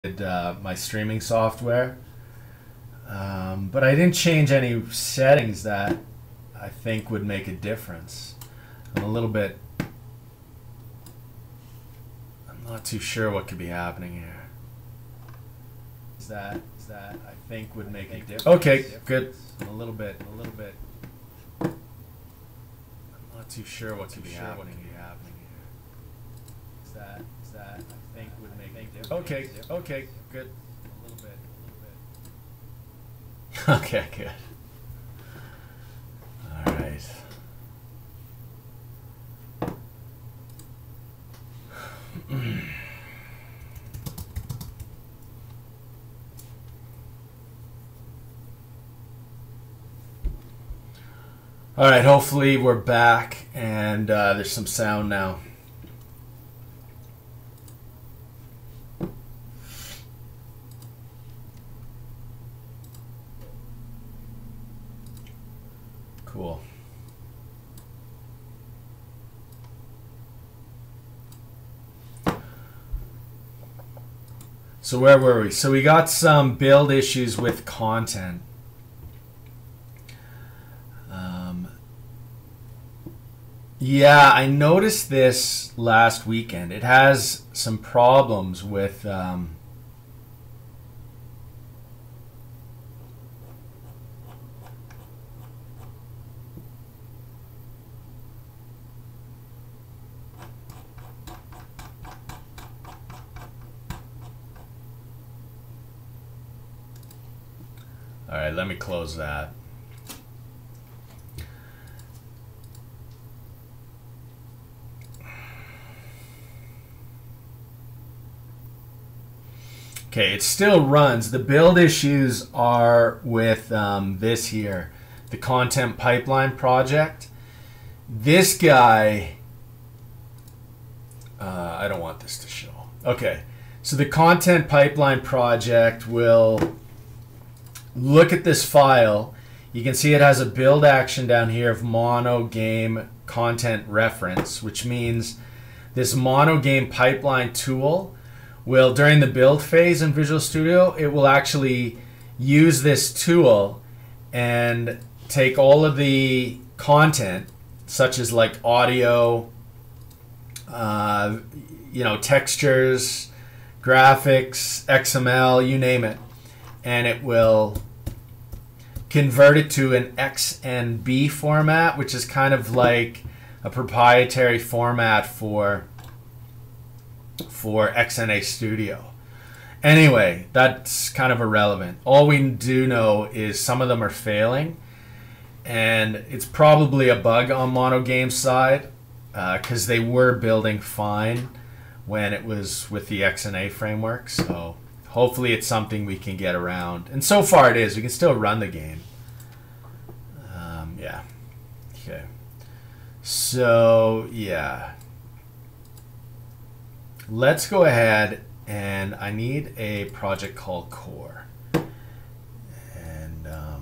my streaming software, but I didn't change any settings that I think would make a difference. I'm not too sure what could be happening here. Is that I think would make a difference. Okay, good. I'm not too sure what could be happening here. Is that I think would make a difference. Okay, good. A little bit. Okay, good. All right. All right, hopefully we're back and there's some sound now. Cool. So where were we? So we got some build issues with content. Yeah, I noticed this last weekend. It has some problems with all right, let me close that. Okay, it still runs. The build issues are with this here, the content pipeline project. This guy, I don't want this to show. Okay, so the content pipeline project will look at this file. You can see it has a build action down here of Monogame content reference, which means this Monogame pipeline tool will, during the build phase in Visual Studio, it will actually use this tool and take all of the content, such as like audio, textures, graphics, XML, you name it, and it will convert it to an XNB format, which is kind of like a proprietary format for XNA Studio. Anyway, that's kind of irrelevant. All we do know is some of them are failing, and it's probably a bug on Monogame's side because they were building fine when it was with the XNA framework. So hopefully it's something we can get around. And so far it is. We can still run the game. Yeah. Okay. So, yeah. Let's go ahead, and I need a project called Core. And I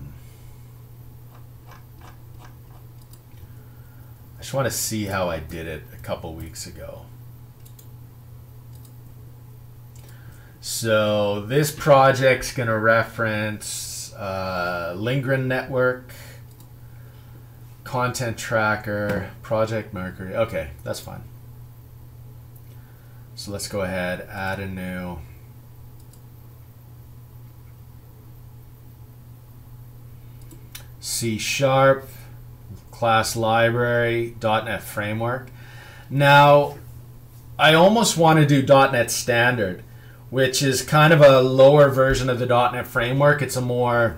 just want to see how I did it a couple weeks ago. So this project's going to reference Lingren Network, Content Tracker, Project Mercury. Okay, that's fine. So let's go ahead, add a new C# class library, .NET framework. Now, I almost want to do .NET standard, which is kind of a lower version of the .NET framework. It's a more,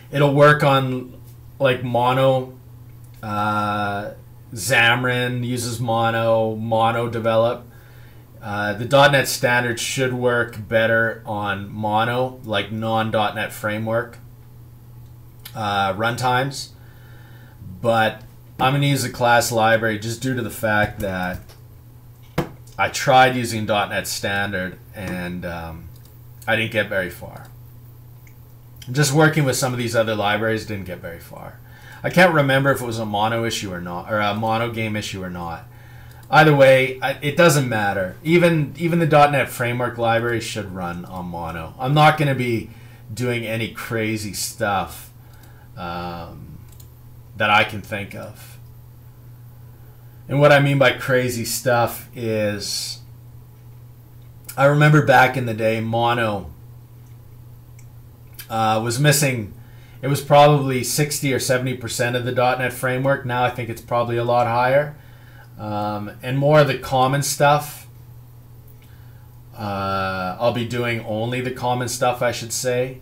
it'll work on like Mono, Xamarin uses Mono develop. The .NET standard should work better on Mono, like non-.NET framework runtimes. But I'm going to use the class library just due to the fact that I tried using .NET standard and I didn't get very far. Just working with some of these other libraries didn't get very far. I can't remember if it was a Mono issue or not, or a Monogame issue or not. Either way, it doesn't matter. Even the .NET Framework library should run on Mono. I'm not going to be doing any crazy stuff that I can think of. And what I mean by crazy stuff is, I remember back in the day, Mono was missing. It was probably 60 or 70% of the .NET Framework. Now I think it's probably a lot higher. And more of the common stuff, I'll be doing only the common stuff, I should say.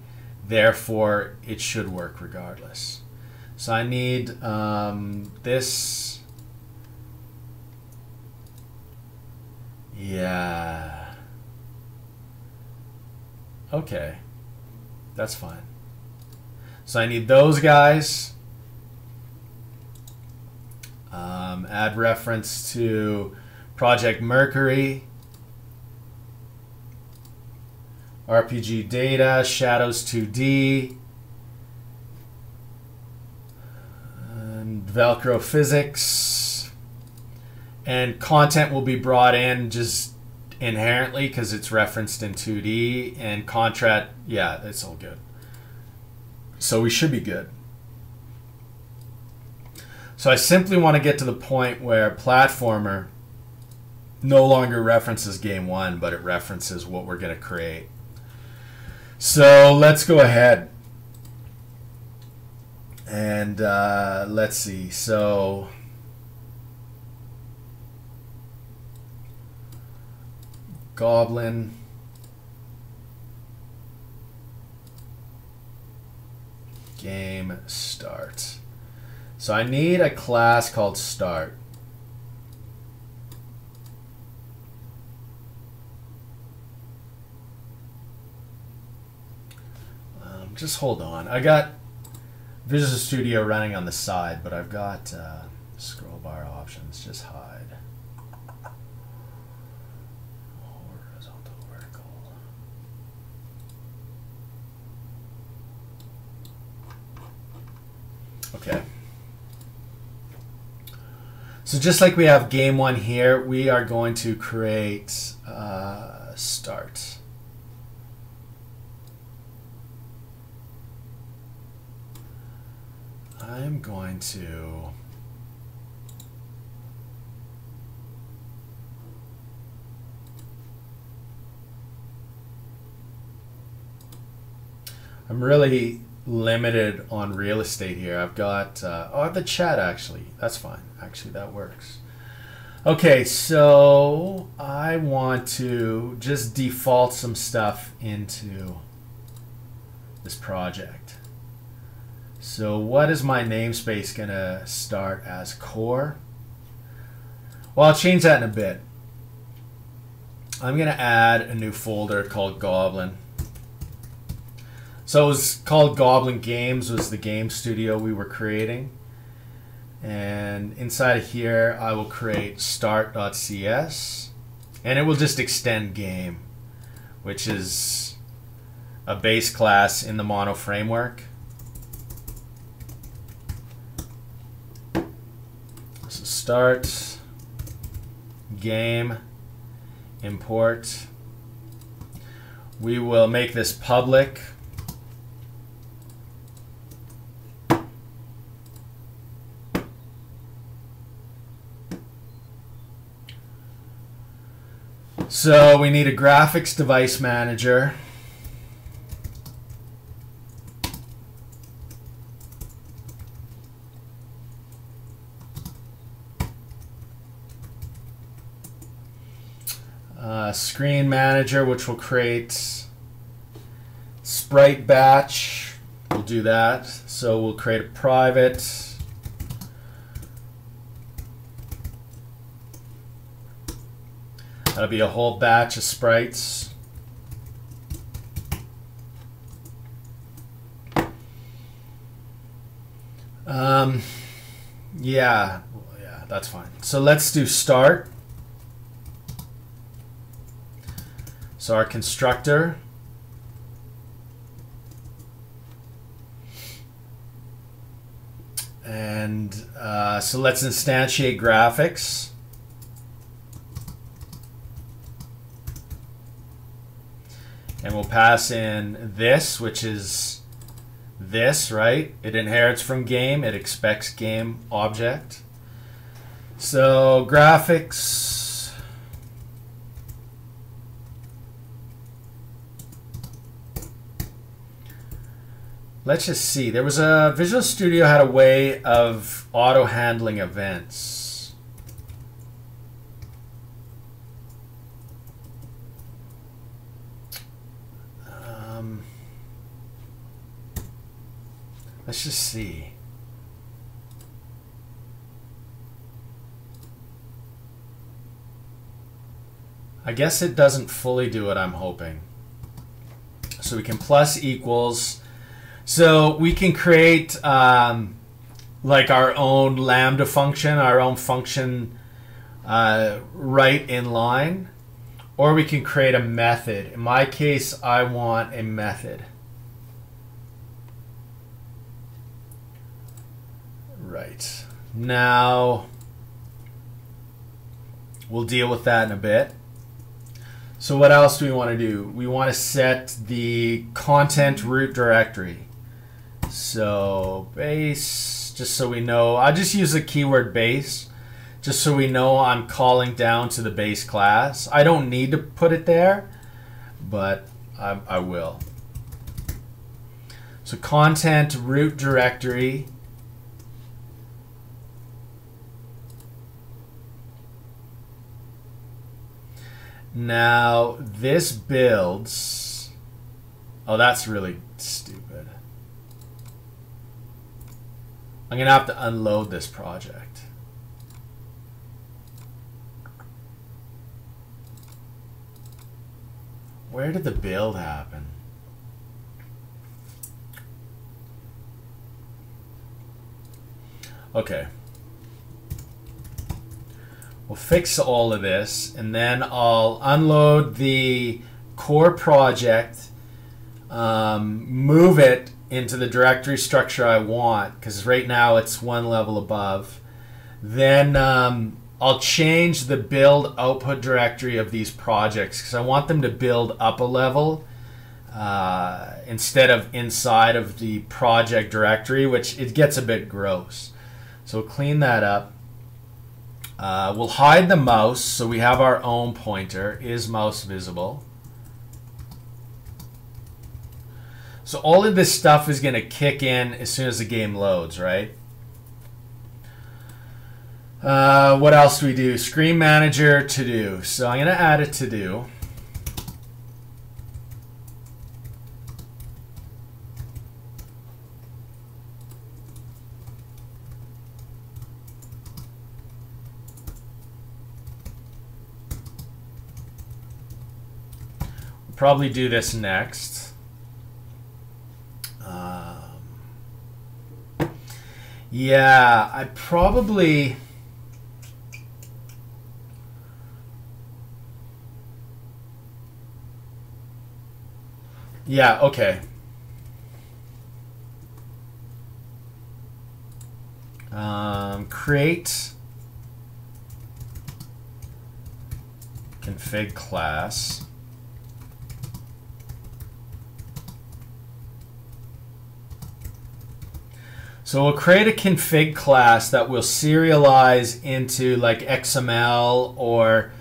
Therefore, it should work regardless. So I need this. Yeah. Okay. That's fine. So I need those guys. Add reference to Project Mercury. RPG data, Shadows 2D. And Velcro physics. And content will be brought in just inherently because it's referenced in 2D. And contract, yeah, that's all good. So we should be good. So I simply want to get to the point where platformer no longer references game one, but it references what we're going to create. So let's go ahead and let's see. So Goblin. Game start. So I need a class called start. Just hold on. I got Visual Studio running on the side, but I've got scroll bar options. Just hide. Horizontal, vertical. Okay. So just like we have game one here, we are going to create start. I'm going to I'm really limited on real estate here. I've got oh, I have the chat actually. That's fine. Actually, that works. Okay, so I want to just default some stuff into this project. So what is my namespace going to start as core? Well, I'll change that in a bit. I'm going to add a new folder called Goblin. So it was called Goblin Games, was the game studio we were creating. And inside of here, I will create start.cs. And it will just extend game, which is a base class in the Mono framework. So start, game, import. We will make this public. So we need a graphics device manager. Screen manager, which will create sprite batch. We'll do that. So we'll create a private. That'll be a whole batch of sprites. Yeah, that's fine. So let's do start. So our constructor. And so let's instantiate graphics. and we'll pass in this, which is this, right? It inherits from game. It expects game object. So graphics. Let's just see. There was a Visual Studio had a way of auto handling events. Let's just see. I guess it doesn't fully do what I'm hoping. So we can plus equals. So we can create like our own Lambda function, our own function right in line, or we can create a method. In my case, I want a method. Right. Now, we'll deal with that in a bit. So what else do we want to do? We want to set the content root directory. So base, just so we know, I'll just use the keyword base, just so we know I'm calling down to the base class. I don't need to put it there, but I will. So content root directory. Now this builds. Oh, that's really stupid. I'm gonna have to unload this project. Where did the build happen? Okay. We'll fix all of this, and then I'll unload the core project, move it into the directory structure I want, because right now it's one level above. Then I'll change the build output directory of these projects, because I want them to build up a level instead of inside of the project directory, which it gets a bit gross. So we'll clean that up. We'll hide the mouse, so we have our own pointer. Is mouse visible? So all of this stuff is going to kick in as soon as the game loads, right? What else do we do? Screen manager, to do. So I'm going to add a to do. Probably do this next. Yeah, I probably... Yeah, okay. Create config class. So we'll create a config class that will serialize into like XML, or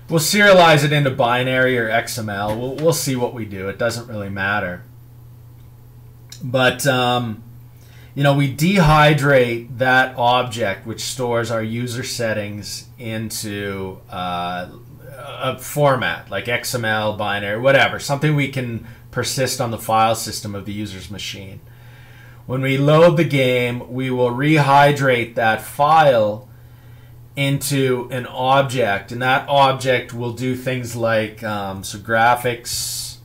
we'll serialize it into binary or XML. We'll see what we do. It doesn't really matter. But you know, we dehydrate that object which stores our user settings into a format like XML, binary, whatever, something we can persist on the file system of the user's machine. When we load the game, we will rehydrate that file into an object, and that object will do things like so graphics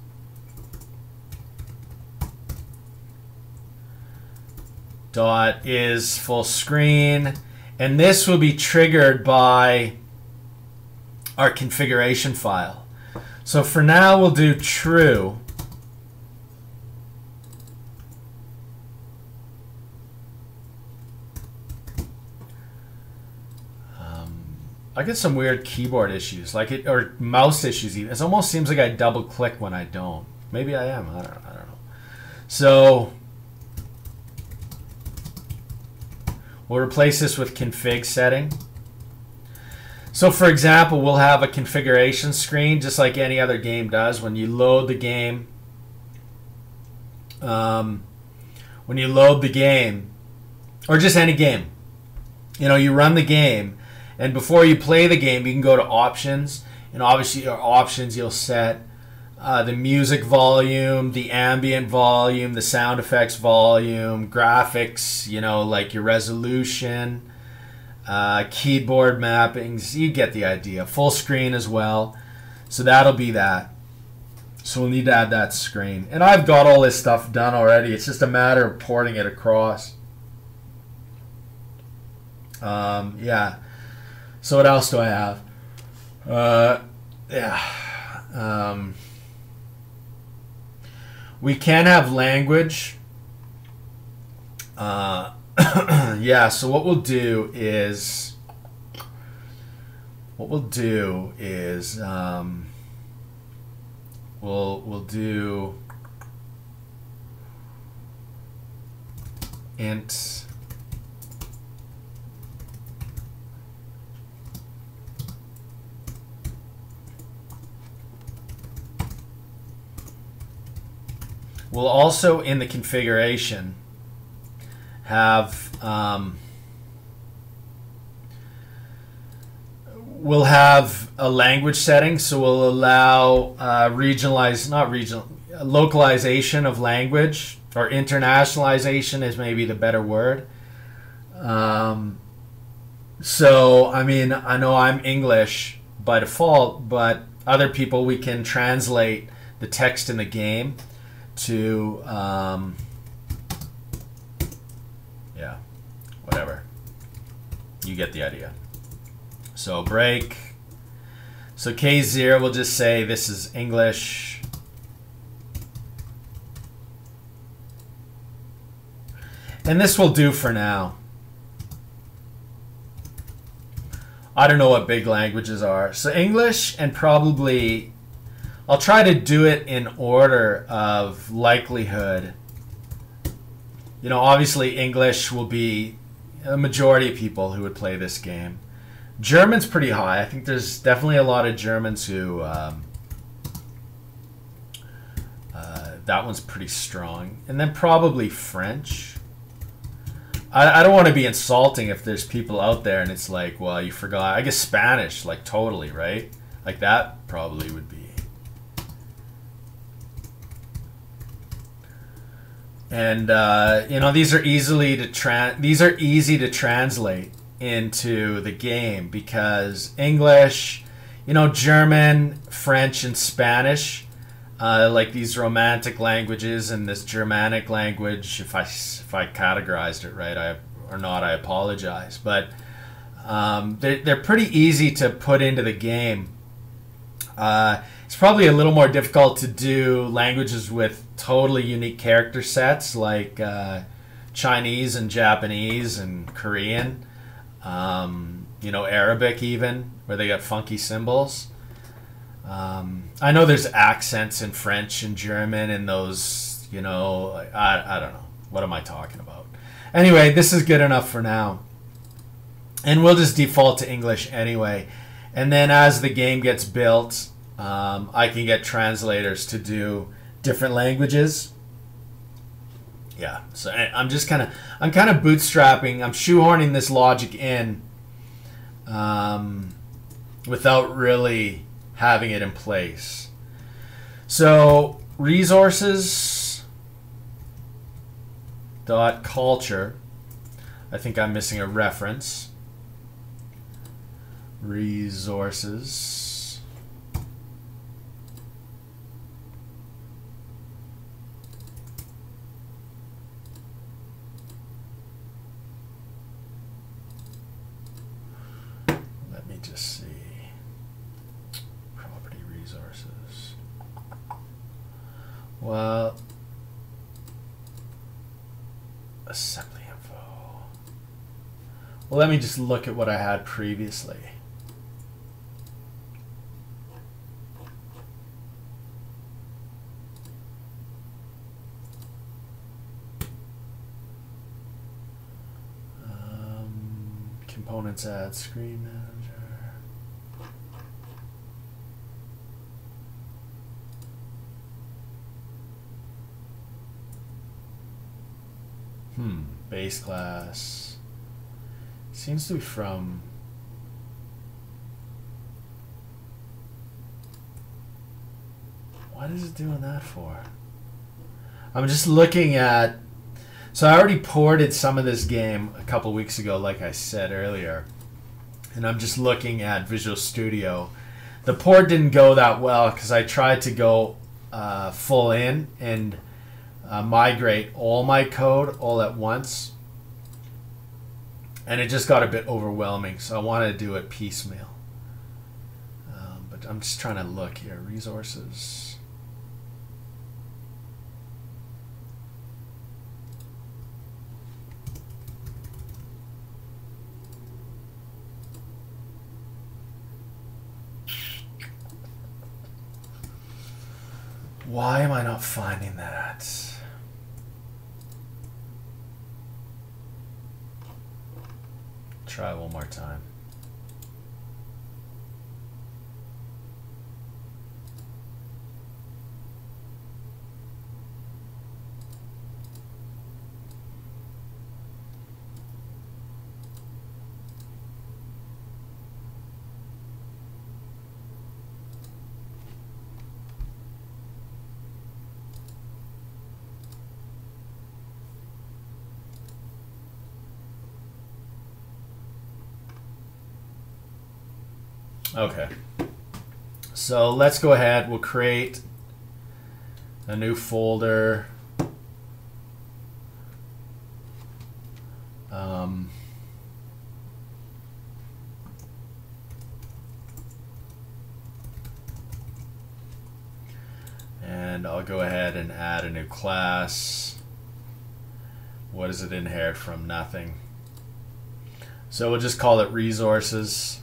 dot is full screen, and this will be triggered by our configuration file. So for now, we'll do true. I get some weird keyboard issues, like it, or mouse issues even. It almost seems like I double click when I don't. Maybe I am. I don't know. So we'll replace this with config setting. So for example, we'll have a configuration screen just like any other game does. When you load the game, or just any game, you run the game, and before you play the game, you can go to options, and obviously your options, you'll set the music volume, the ambient volume, the sound effects volume, graphics, like your resolution, keyboard mappings. You get the idea. Full screen as well. So that'll be that. So we'll need to add that screen. And I've got all this stuff done already. It's just a matter of porting it across. Yeah. So what else do I have? Yeah. We can have language. Yeah, so what we'll do is we'll do int we'll also, in the configuration, have we'll have a language setting, so we'll allow localization of language, or internationalization is maybe the better word. So I mean, I know I'm English by default, but other people, we can translate the text in the game to yeah, whatever. You get the idea. So break. So K0, we'll just say this is English. And this will do for now. I don't know what big languages are. So English, and probably I'll try to do it in order of likelihood. Obviously English will be a majority of people who would play this game. German's pretty high. I think there's definitely a lot of Germans who that one's pretty strong. And then probably French. I don't want to be insulting if there's people out there and it's like, well, you forgot. I guess Spanish, like totally, right? Like that probably would be. And these are easy to translate into the game, because English, German, French, and Spanish, like these romantic languages, and this Germanic language, if I categorized it right, or not, I apologize, but they're pretty easy to put into the game. It's probably a little more difficult to do languages with totally unique character sets, like Chinese and Japanese and Korean, Arabic even, where they got funky symbols. I know there's accents in French and German and those, I don't know. What am I talking about? Anyway, this is good enough for now. And we'll just default to English anyway. And then as the game gets built, I can get translators to do different languages. Yeah, so I'm kind of bootstrapping. I'm shoehorning this logic in without really having it in place. So resources dot culture. I think I'm missing a reference. Resources. Well, assembly info. Well, let me just look at what I had previously. components add screen manager. Base class seems to be from what is it doing that for? I'm just looking at, so I already ported some of this game a couple weeks ago, like I said earlier, and I'm just looking at Visual Studio. The port didn't go that well because I tried to go full in and migrate all my code all at once, and it just got a bit overwhelming, so I wanted to do it piecemeal. But I'm just trying to look here. Resources. Why am I not finding that? Try one more time. Okay, so let's go ahead. We'll create a new folder. And I'll go ahead and add a new class. What does it inherit from? Nothing. So we'll just call it resources.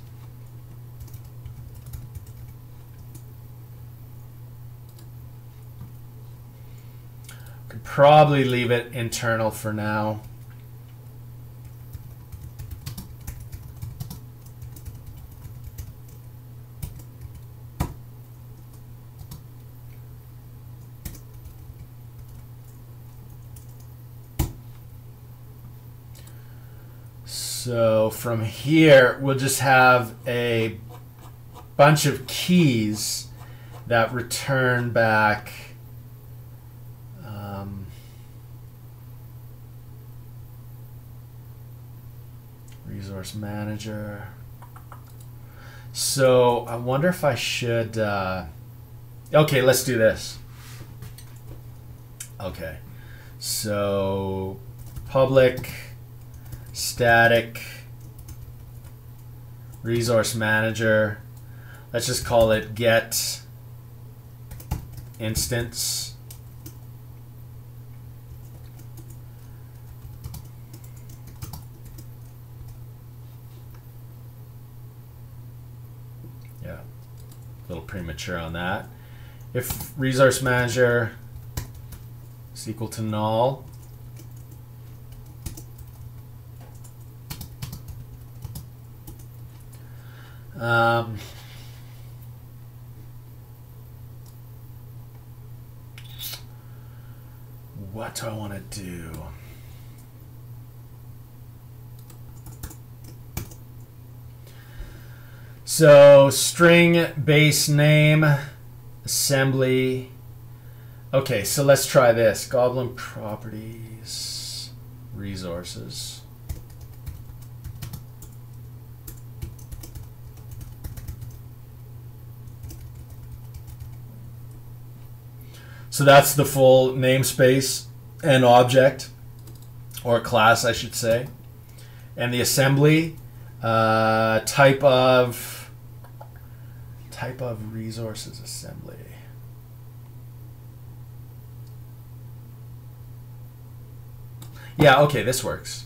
Could probably leave it internal for now. So from here, we'll just have a bunch of keys that return back resource manager. So I wonder if I should, okay, let's do this. Okay, so public static resource manager. Let's just call it get instance. Yeah, a little premature on that. If resource manager is equal to null, what do I want to do? So string base name assembly. Okay, so let's try this. Goblin properties resources. So that's the full namespace and object, or class, I should say. And the assembly, type of resources assembly. Yeah, okay, this works.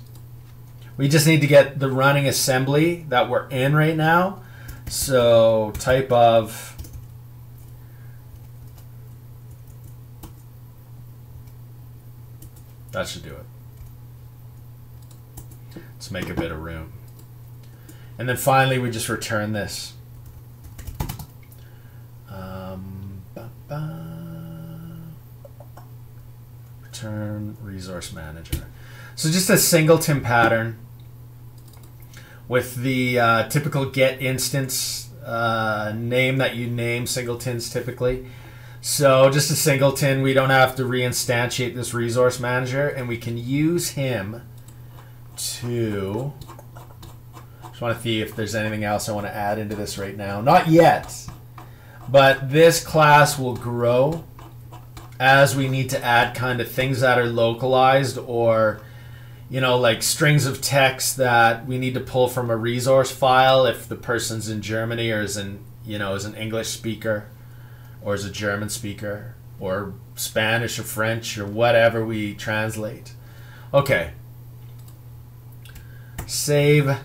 We just need to get the running assembly that we're in right now. So type of that should do it. Let's make a bit of room. And then finally, we just return this. Return resource manager. So just a singleton pattern with the typical get instance name that you name singletons typically. So just a singleton, we don't have to reinstantiate this resource manager, and we can use him to... Just want to see if there's anything else I want to add into this right now. Not yet, but this class will grow as we need to add kind of things that are localized, or you know, like strings of text that we need to pull from a resource file if the person's in Germany or is an English speaker or is a German speaker or Spanish or French or whatever we translate. Okay. Save.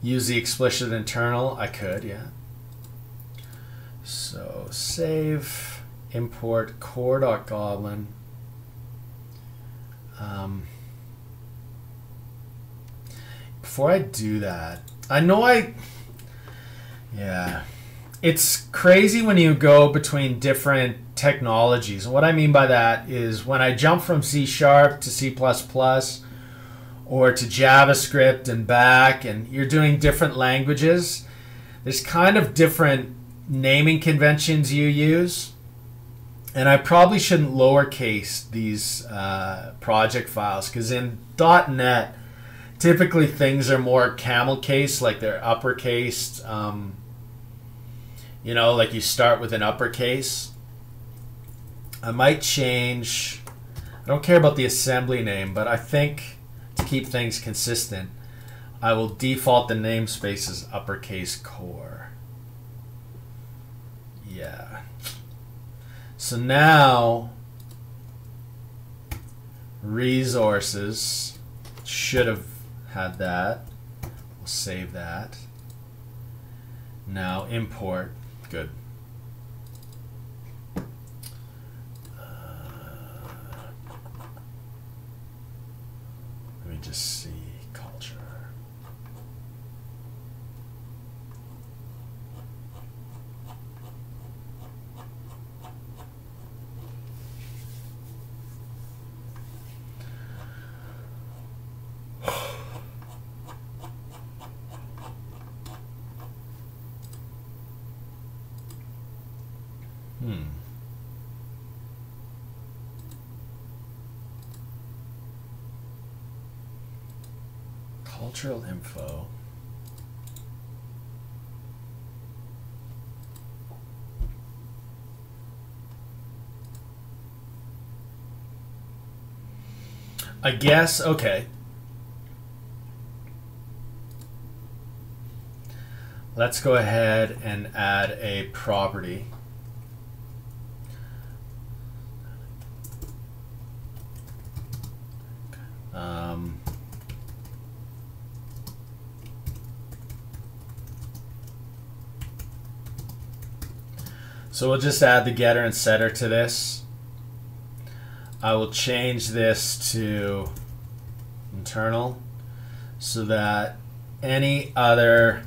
Use the explicit internal. I could, yeah. So save, import core.goblin. Before I do that, yeah, it's crazy when you go between different technologies. And what I mean by that is when I jump from C# to C++ or to JavaScript and back, and you're doing different languages, there's kind of different naming conventions you use. And I probably shouldn't lowercase these project files, because in .NET, typically things are more camel case, like they're uppercased. You know, like you start with an uppercase. I might change, I don't care about the assembly name, but I think to keep things consistent, I will default the namespace as uppercase core. Yeah. So now, resources should have had that. We'll save that. Now import. Good. Let me just see culture. Cultural info. I guess, okay. Let's go ahead and add a property. So we'll just add the getter and setter to this. I will change this to internal so that any other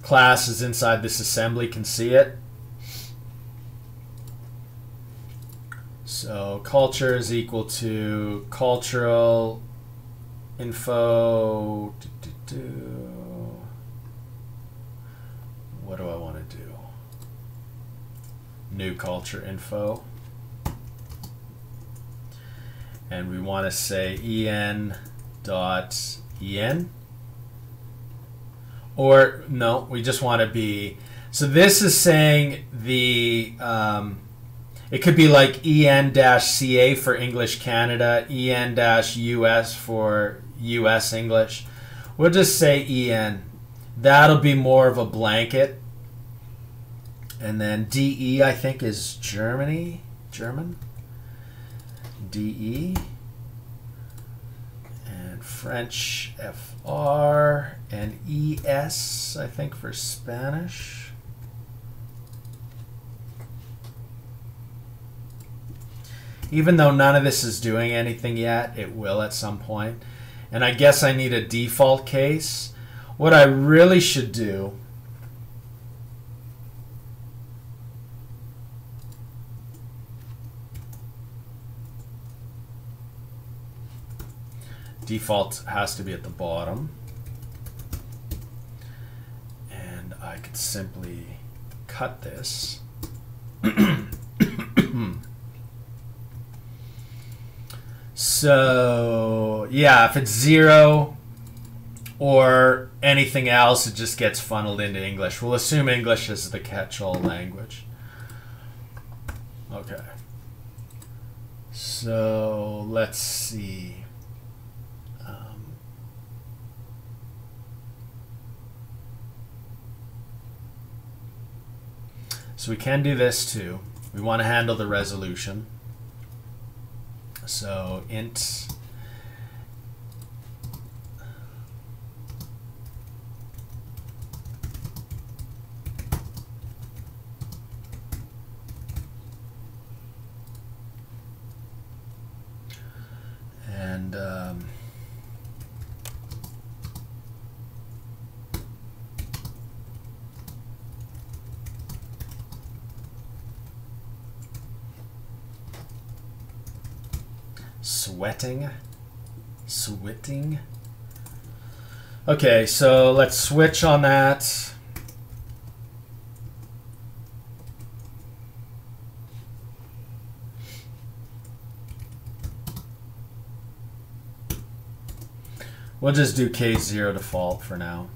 classes inside this assembly can see it. So culture is equal to cultural info. What do I want to do? New culture info. And we want to say en.en. Or no, we just want to be, so this is saying the, it could be like en-ca for English Canada, en-us for US English. We'll just say en. That'll be more of a blanket. And then DE, I think, is German. DE. And French FR. And ES, I think, for Spanish. Even though none of this is doing anything yet, it will at some point. And I guess I need a default case. What I really should do default has to be at the bottom. And I could simply cut this. So, yeah, if it's 0 or anything else, it just gets funneled into English. We'll assume English is the catch-all language. Okay. So, let's see. So we can do this too. We want to handle the resolution. So int and sweating. Okay, so let's switch on that. We'll just do case 0 default for now.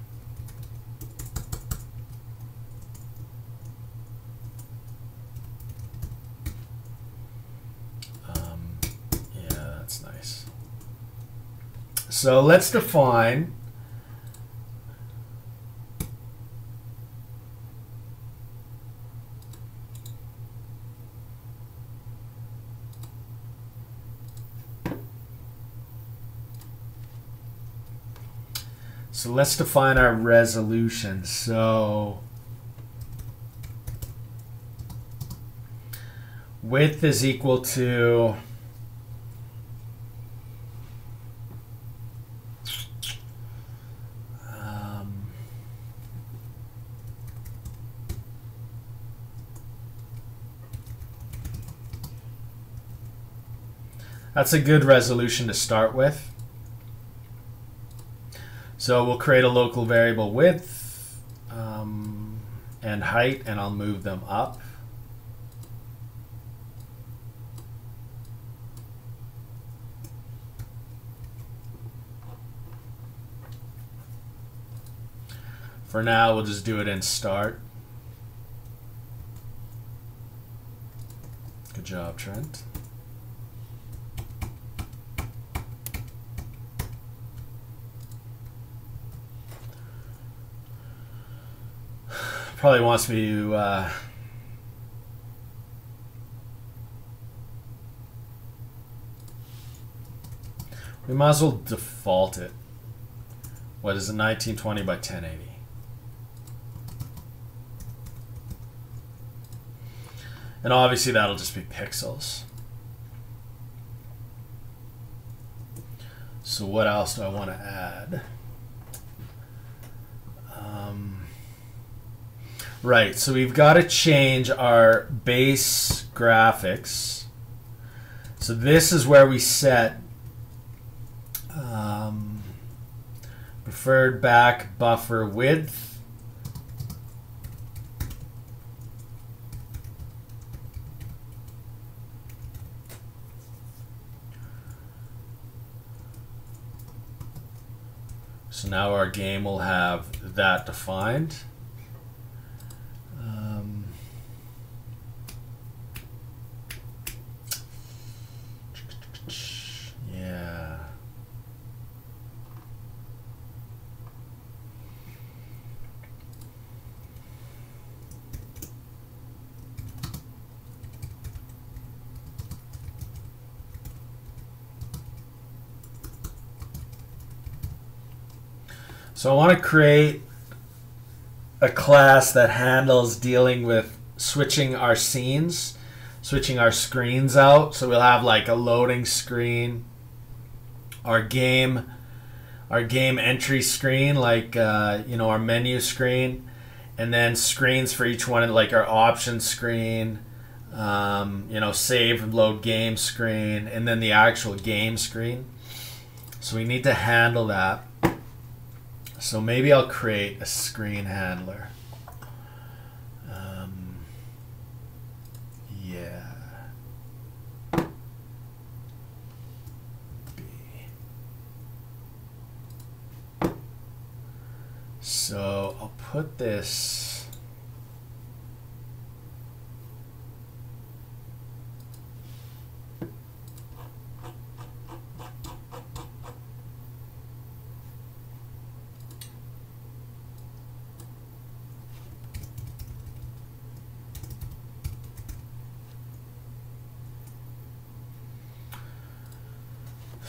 So let's define our resolution. So width is equal to that's a good resolution to start with. So we'll create a local variable width and height, and I'll move them up. For now, we'll just do it in start. Good job, Trent. Probably wants me to we might as well default it. What is it, 1920 by 1080? And obviously that'll just be pixels. So what else do I want to add? Right, so we've got to change our base graphics. So this is where we set preferred back buffer width. So now our game will have that defined. Yeah. So I want to create a class that handles dealing with switching our scenes. switching our screens out. So we'll have like a loading screen, our game entry screen, like you know, our menu screen, and then screens for each one, like our option screen, you know, save and load game screen, and then the actual game screen. So we need to handle that. So maybe I'll create a screen handler. Yeah. So I'll put this.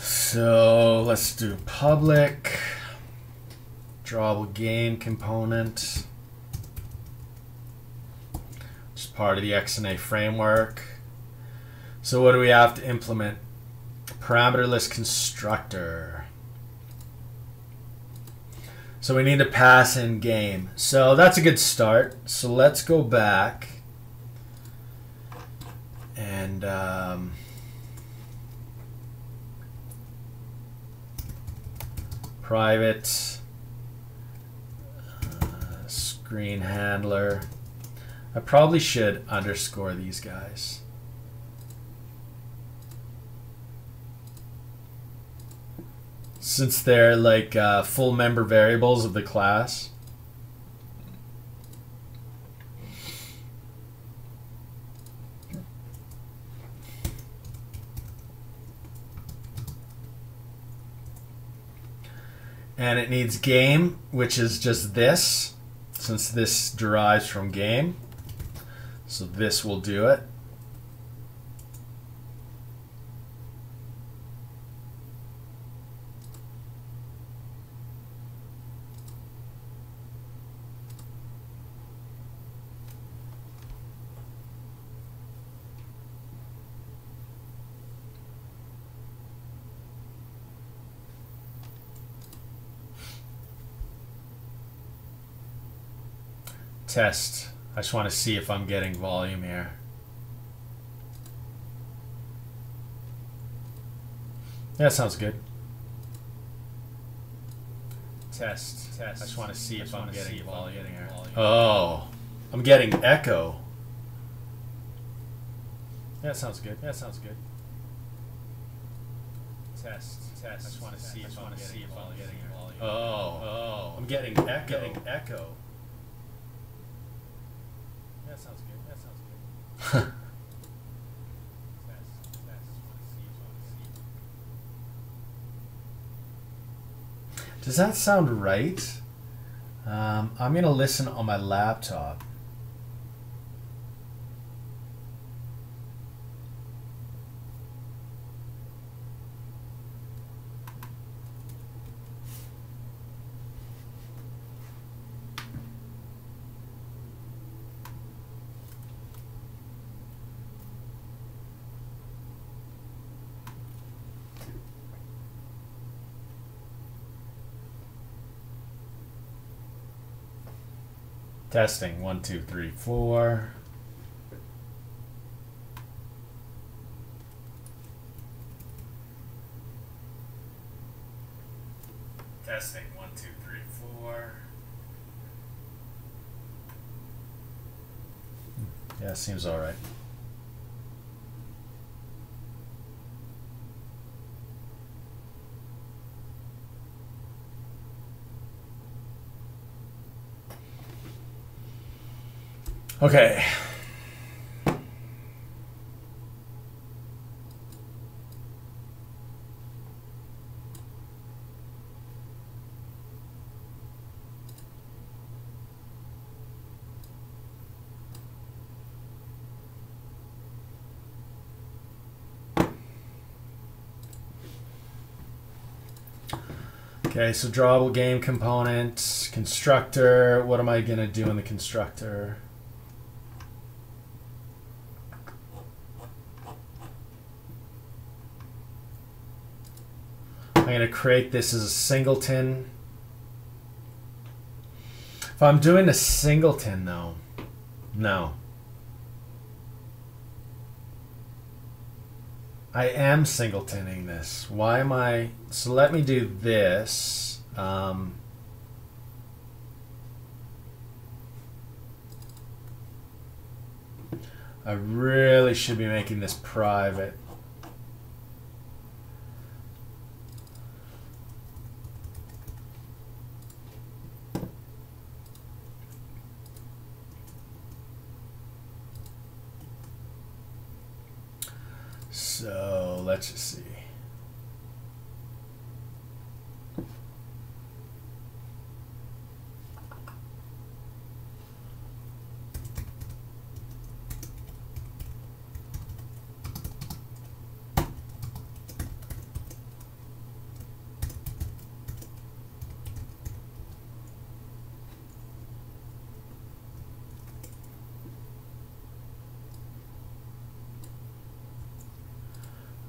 So let's do public drawable game component. It's part of the XNA framework. So what do we have to implement? Parameterless constructor. So we need to pass in game. So that's a good start. So let's go back and private screen handler. I probably should underscore these guys. Since they're like full member variables of the class. And it needs game, which is just this, since this derives from game. So this will do it. Test. I just want to see if I'm getting volume here. Yeah, that sounds good. Test. I just want to see if I'm getting volume here. Oh, I'm getting echo. Yeah, that sounds good. Yeah, that sounds good. Test. I just want to see if I'm getting volume. Oh, I'm getting echo. That sounds good. That sounds good. Does that sound right? I'm going to listen on my laptop. Testing 1, 2, 3, 4. Testing 1, 2, 3, 4. Yeah, seems all right. Okay. Okay, so drawable game component, constructor. What am I going to do in the constructor? I'm going to create this as a singleton. If I'm doing a singleton though, no. I am singletoning this. Why am I? So let me do this. I really should be making this private. So let's just see.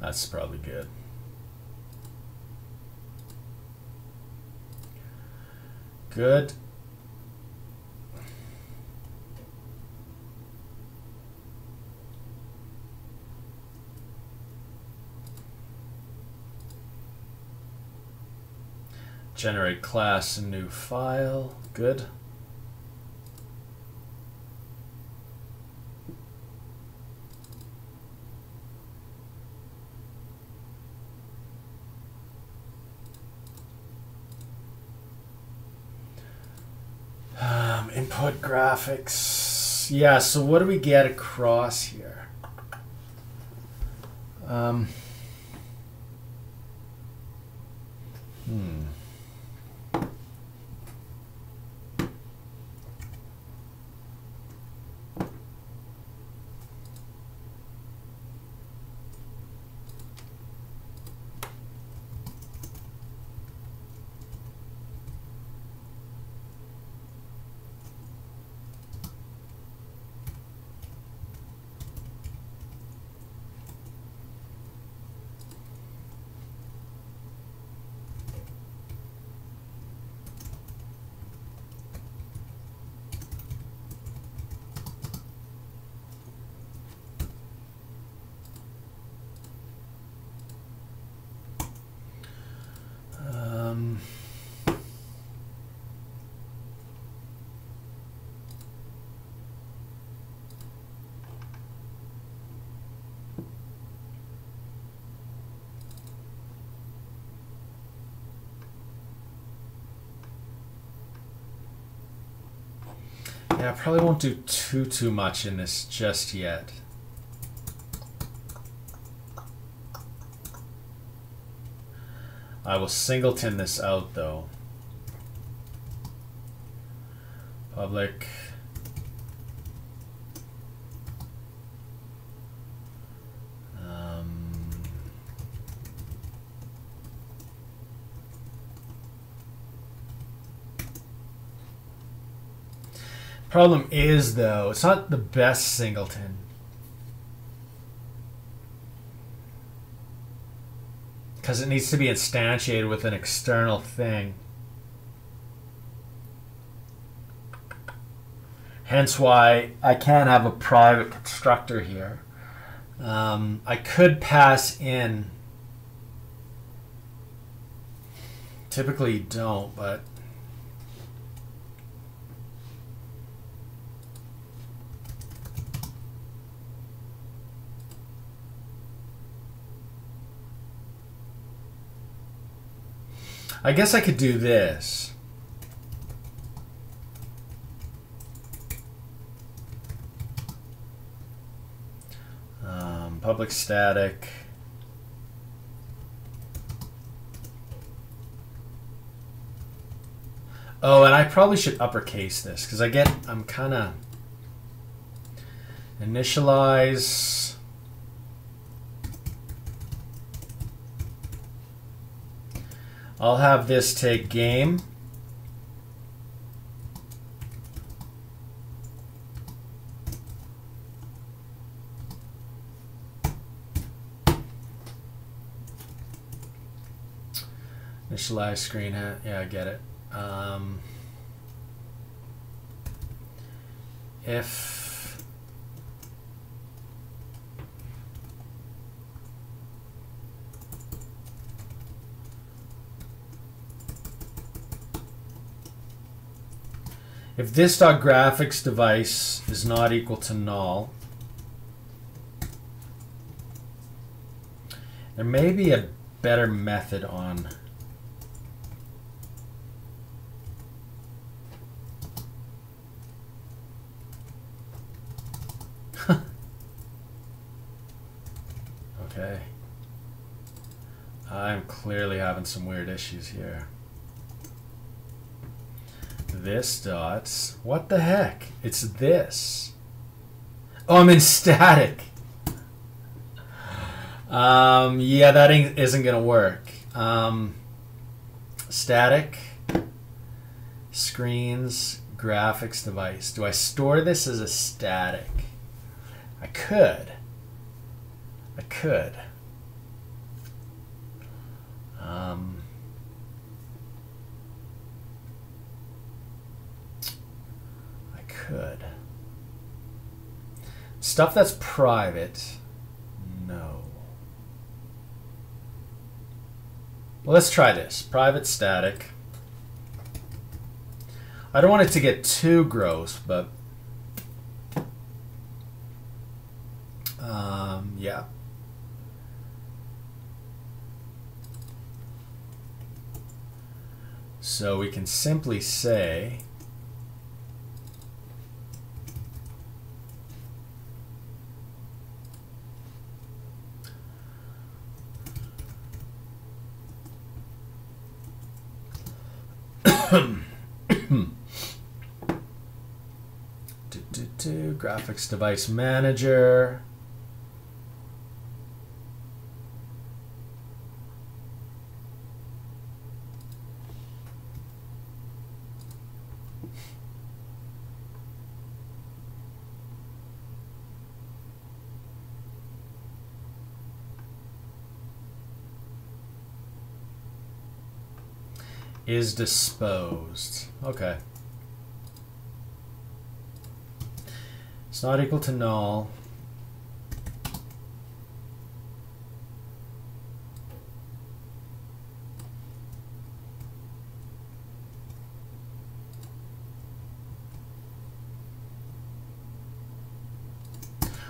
That's probably good. Good. Generate class and new file. Good. Input graphics. Yeah, so what do we get across here? Yeah, I probably won't do too much in this just yet. I will singleton this out though. Public. Problem is though, it's not the best singleton. Because it needs to be instantiated with an external thing. Hence why I can't have a private constructor here. I could pass in. Typically you don't, but I guess I could do this. Public static. Oh, and I probably should uppercase this because I'm kind of initialize. I'll have this take game. Initialize screen. Yeah, I get it. If this .graphics device is not equal to null, there may be a better method on okay. I'm clearly having some weird issues here. This dots. What the heck? It's this. Oh, I'm in static. Yeah, that isn't gonna work. Static screens graphics device. Do I store this as a static? I could. I could. Could. Stuff that's private, no. Well, let's try this. Private static. I don't want it to get too gross, but yeah. So we can simply say graphics device manager. Is disposed. Okay. It's not equal to null.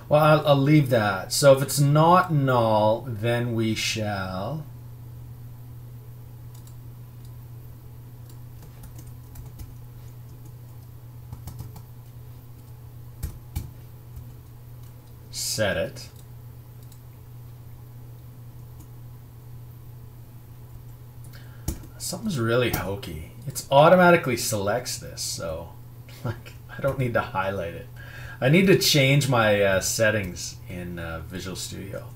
Well, I'll leave that. So if it's not null, then we shall set it. Something's really hokey. It automatically selects this, so like I don't need to highlight it. I need to change my settings in Visual Studio.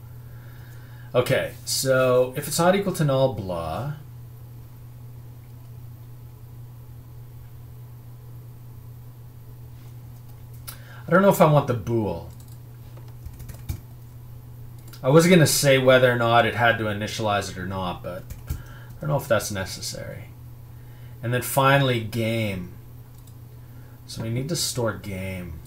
Okay, so if it's not equal to null, blah. I don't know if I want the bool. I was going to say whether or not it had to initialize it or not, but I don't know if that's necessary. And then finally, game. So we need to store game.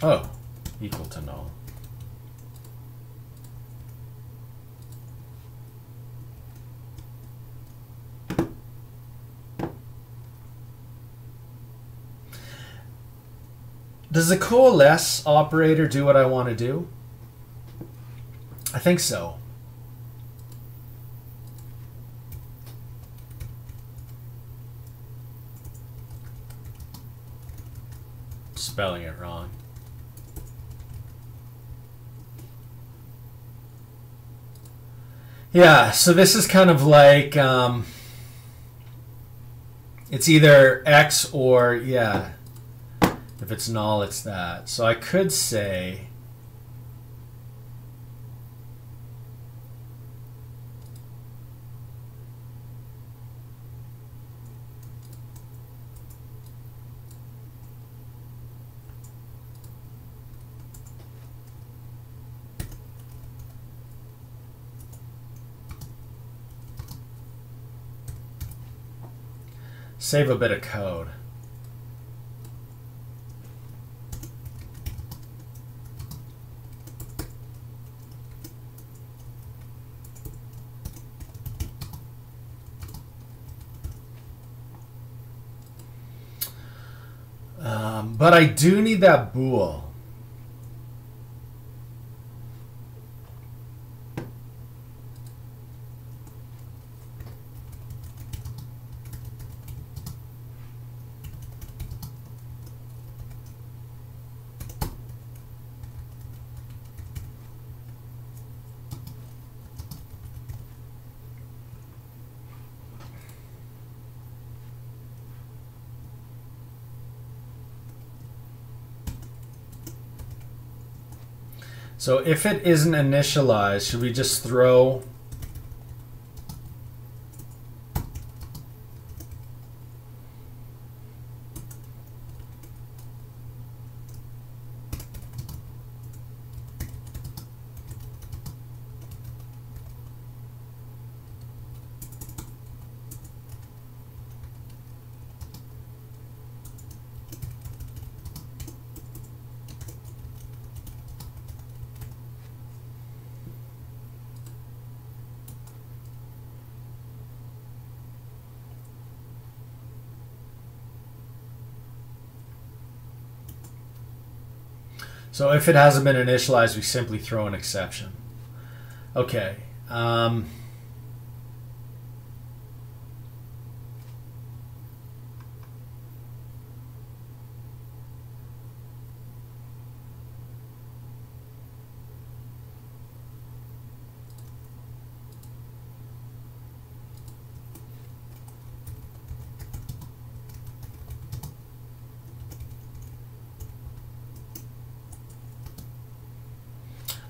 Oh, equal to null. Does the coalesce operator do what I want to do? I think so. Spelling it wrong. Yeah, so this is kind of like it's either X or, yeah, if it's null, it's that. So I could say save a bit of code. But I do need that bool. So if it isn't initialized, should we just throw So if it hasn't been initialized, we simply throw an exception. Okay.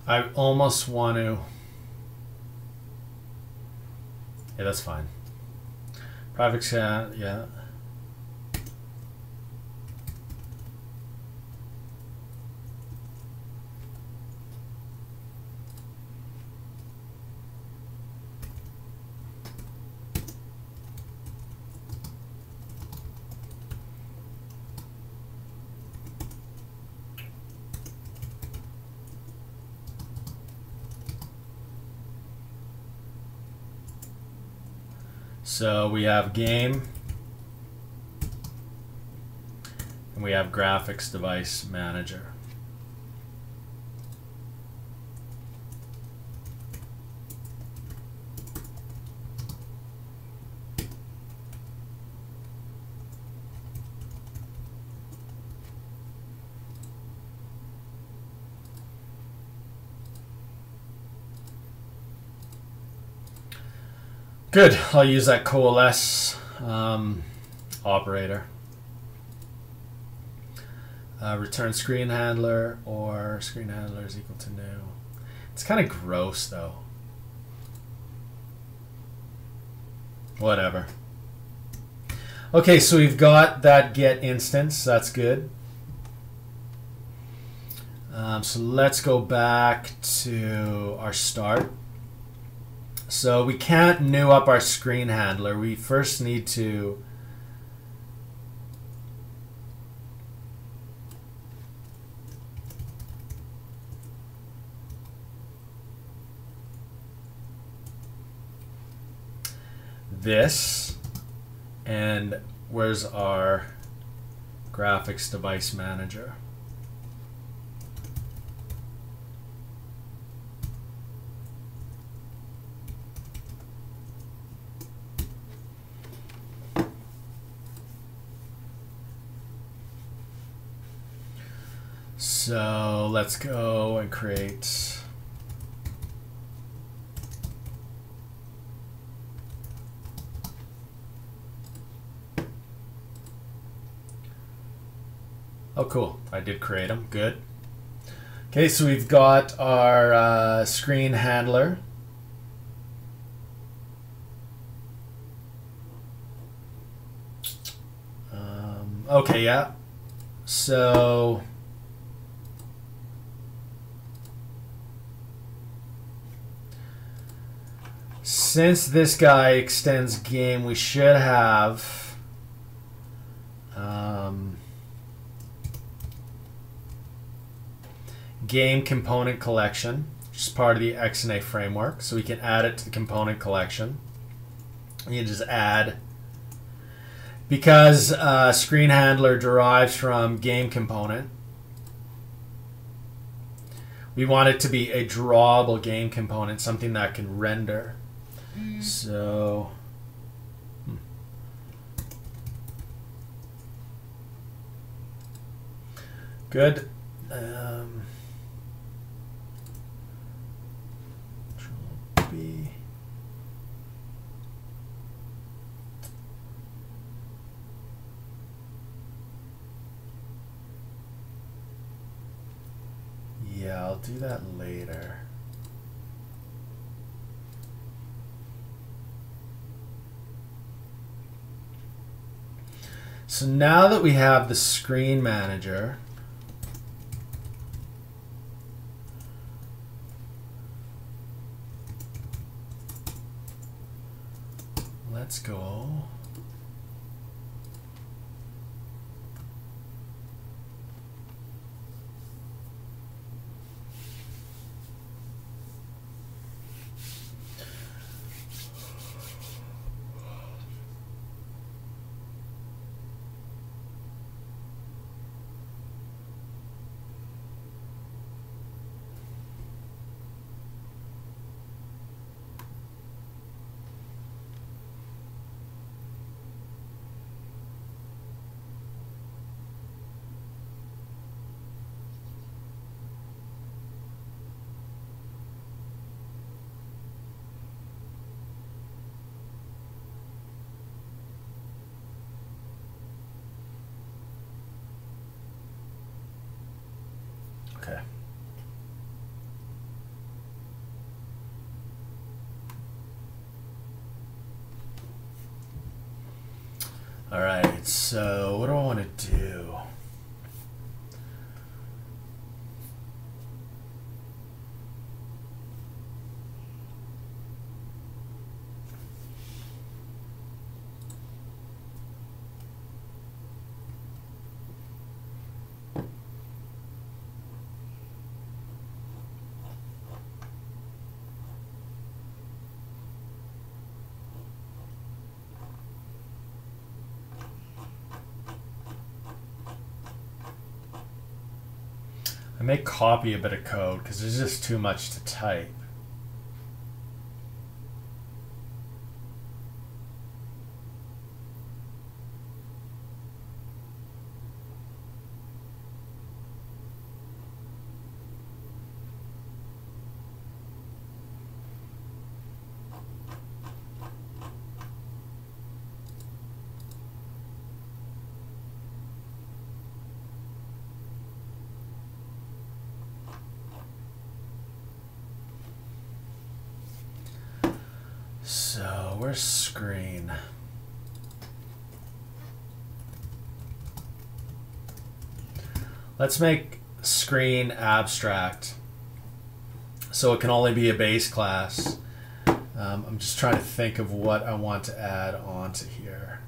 I almost want to. Yeah, that's fine. Private chat, yeah. So we have game, and we have graphics device manager. Good, I'll use that coalesce operator. Return screen handler, or screen handler is equal to new. It's kind of gross though. Whatever. Okay, so we've got that get instance, that's good. So let's go back to our start. So we can't new up our screen handler. We first need to this, and where's our graphics device manager? So let's go and create oh cool, I did create them, good. Okay, so we've got our screen handler. Okay, yeah, so since this guy extends game, we should have game component collection, which is part of the XNA framework. So we can add it to the component collection. You just add, because screen handler derives from game component, we want it to be a drawable game component, something that can render. So good. Control B. Yeah, I'll do that later. So now that we have the screen manager, let's go. Okay. All right, so what do I want to do? I may copy a bit of code because there's just too much to type. So where's screen? Let's make screen abstract so it can only be a base class. I'm just trying to think of what I want to add onto here.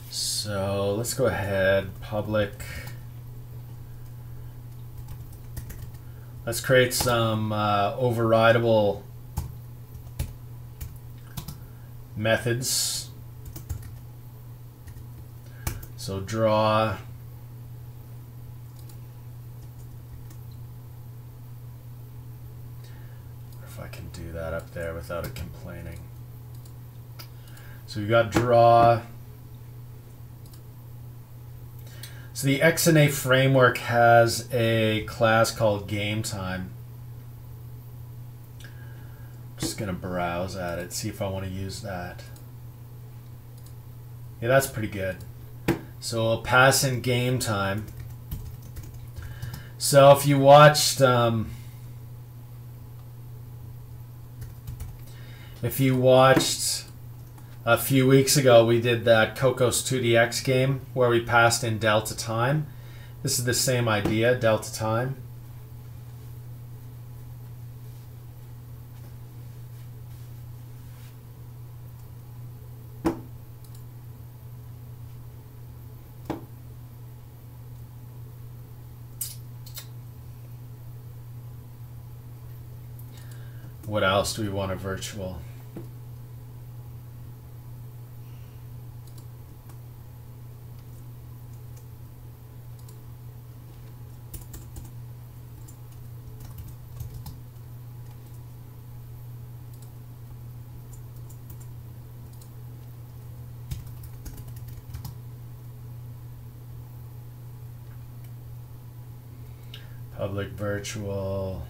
So let's go ahead, public. Let's create some overridable methods. So draw. If I can do that up there without it complaining. So we've got draw. So the XNA framework has a class called GameTime. I'm just going to browse at it, see if I want to use that. Yeah, that's pretty good. So we'll pass in GameTime. So if you watched a few weeks ago, we did that Cocos 2DX game where we passed in delta time. This is the same idea, delta time. What else do we want a virtual? Public virtual.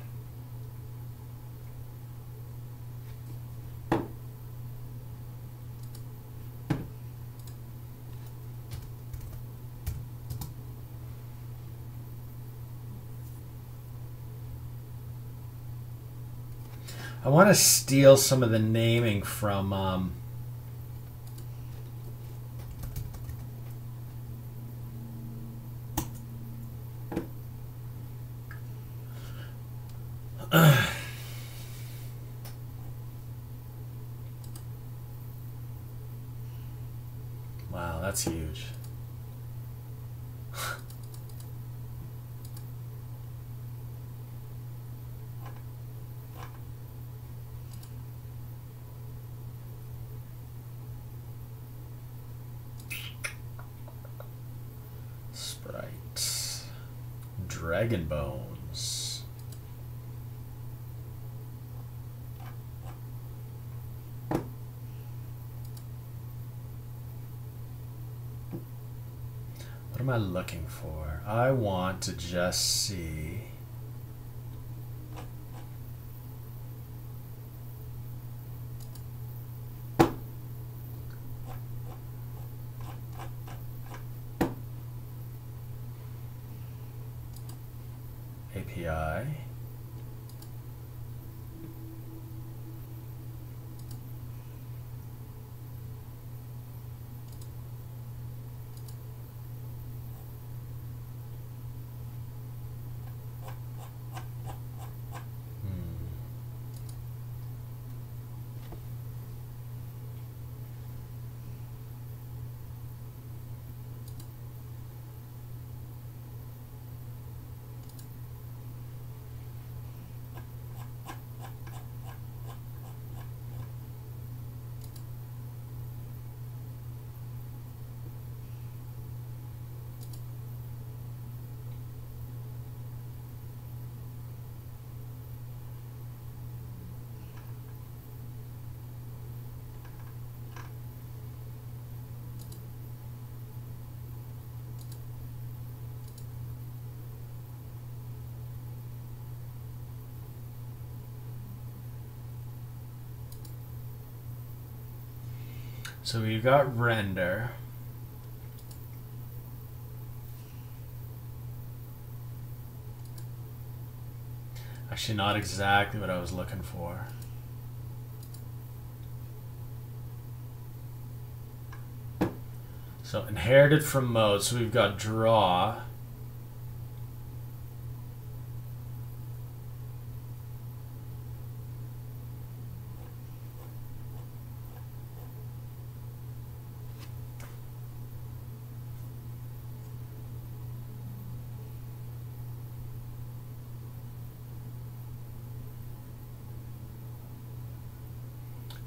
I want to steal some of the naming from wow, that's huge. Sprite. Dragon bones. What am I looking for? I want to just see. API. So we've got render. Actually, not exactly what I was looking for. So inherited from mode. So we've got draw.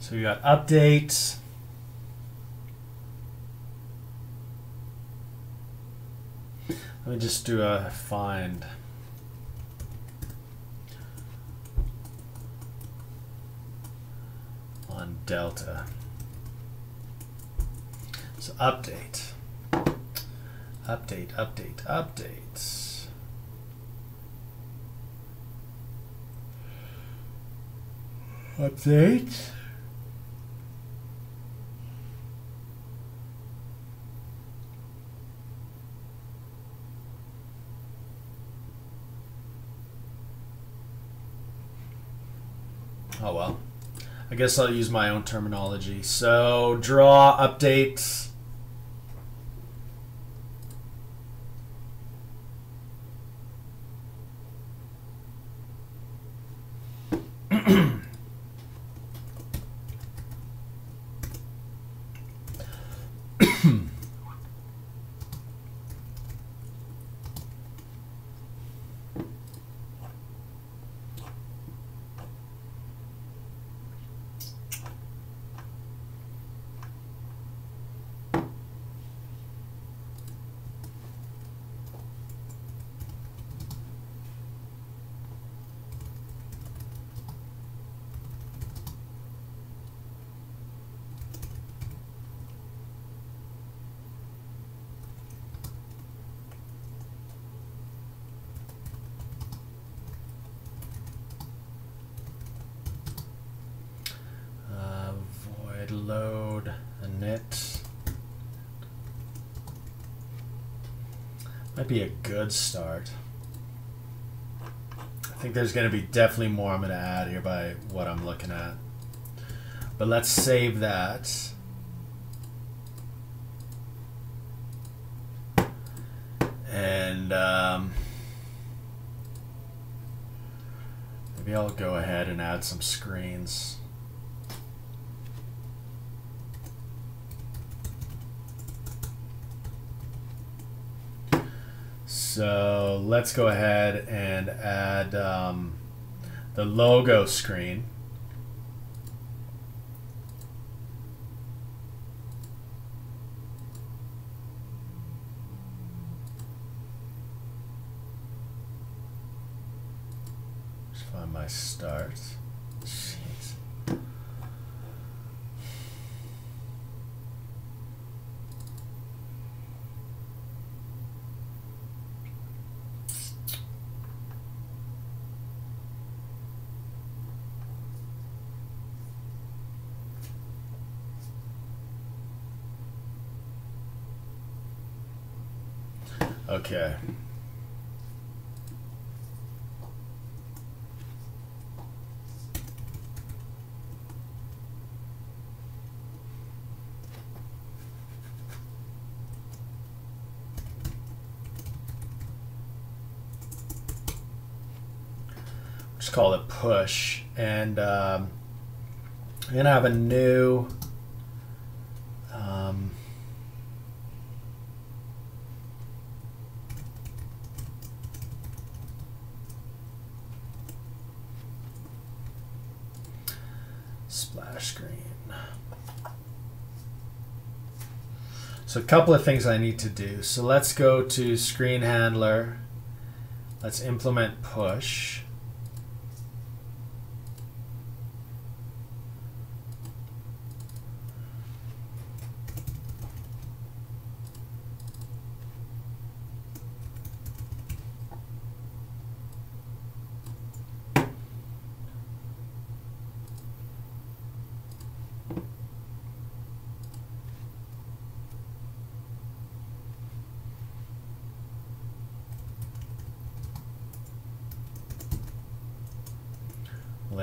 So we got update. Let me just do a find. On delta. So update. Update, update, update. Update. Oh well. I guess I'll use my own terminology. So draw update. Load init. Might be a good start. I think there's going to be definitely more I'm going to add here by what I'm looking at. But let's save that. And maybe I'll go ahead and add some screens. So let's go ahead and add the logo screen. Just find my start. Jeez. Okay. Just call it push, and I'm gonna have a new splash screen. So a couple of things I need to do. So let's go to screen handler. Let's implement push.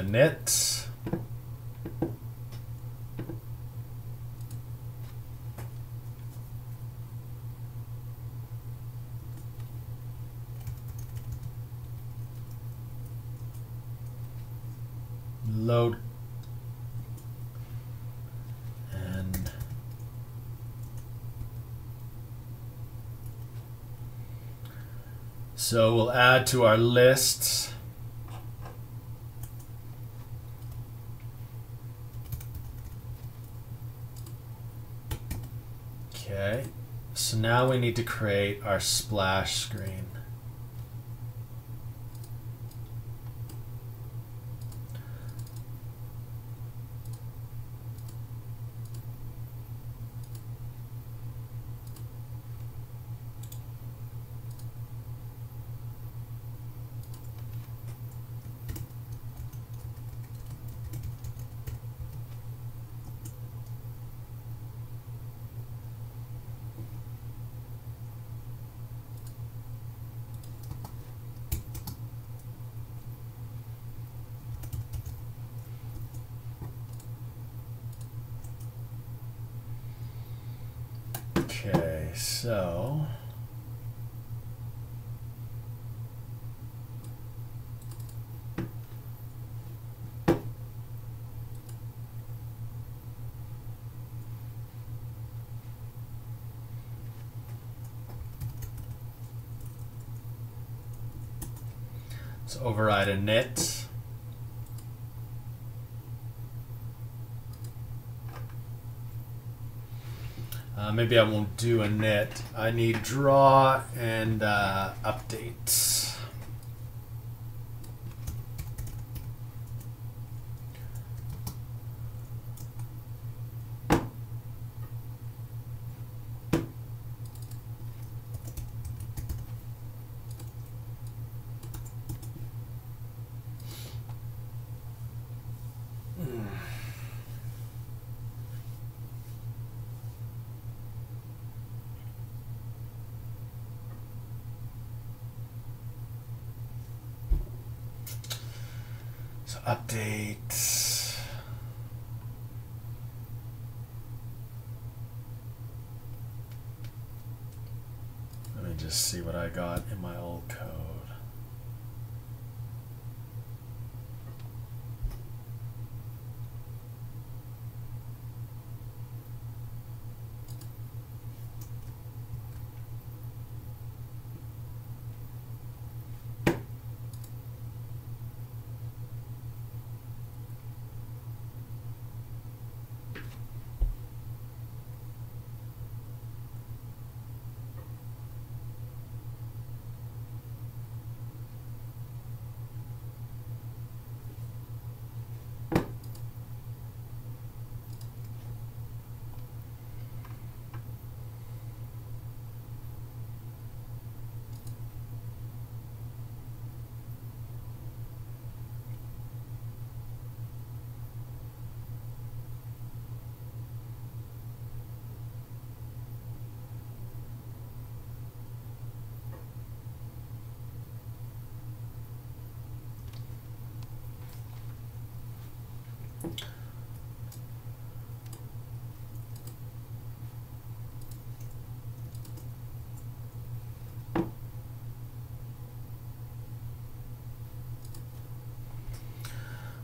Init. Load. And so we'll add to our lists. Okay, so now we need to create our splash screen. Okay, so let's override a init. Maybe I won't do a init. I need draw and update. So update. Let me just see what I got in my old code.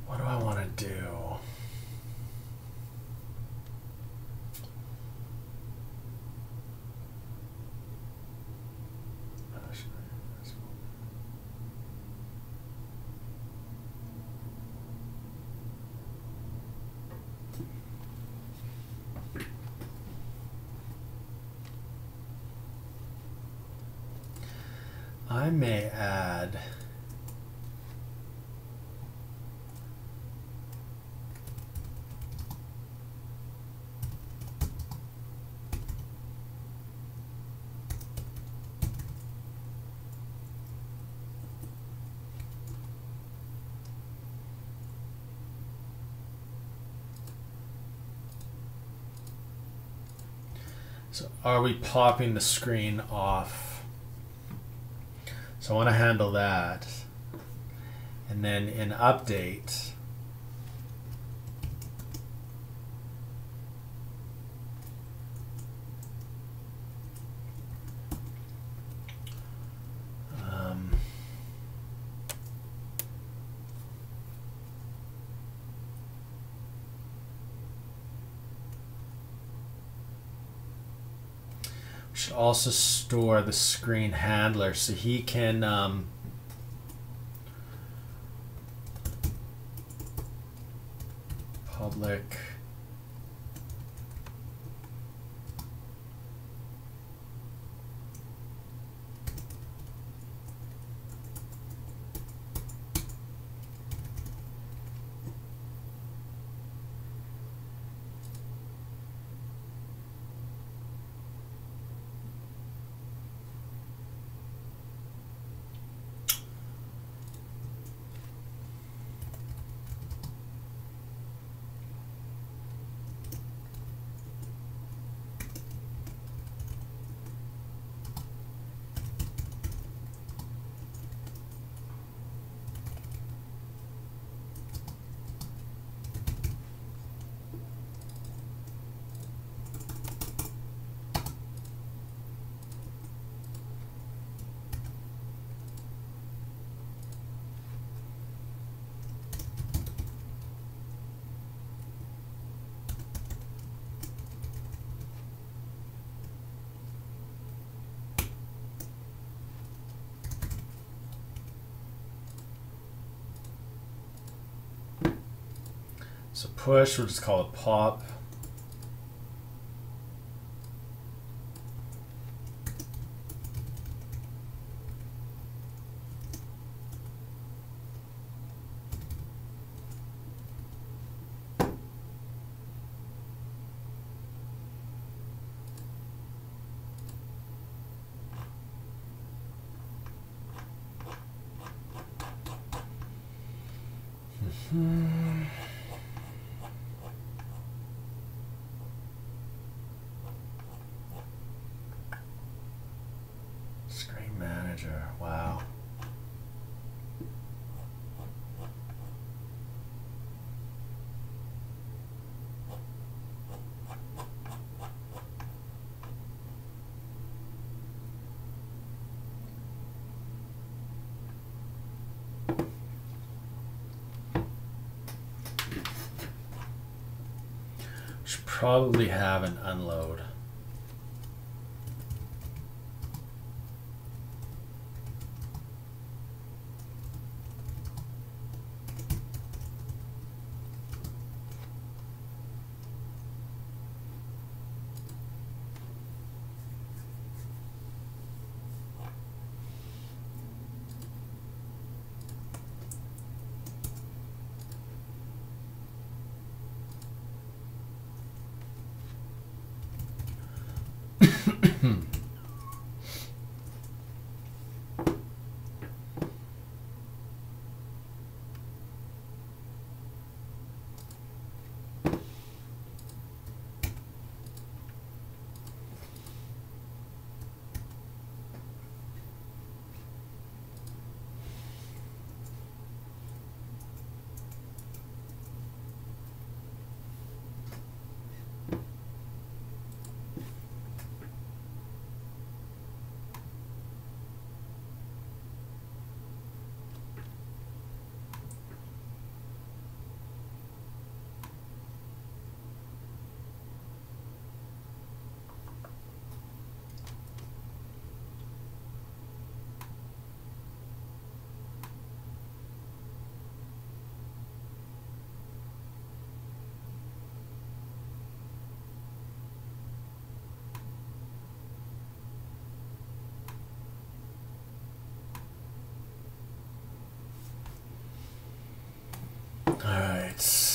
What do I want to do? I may add so are we popping the screen off? So I want to handle that. And then in update, we should also store the screen handler so he can public So push, we'll just call it pop. Screen manager, wow. Should probably have an unload. All right.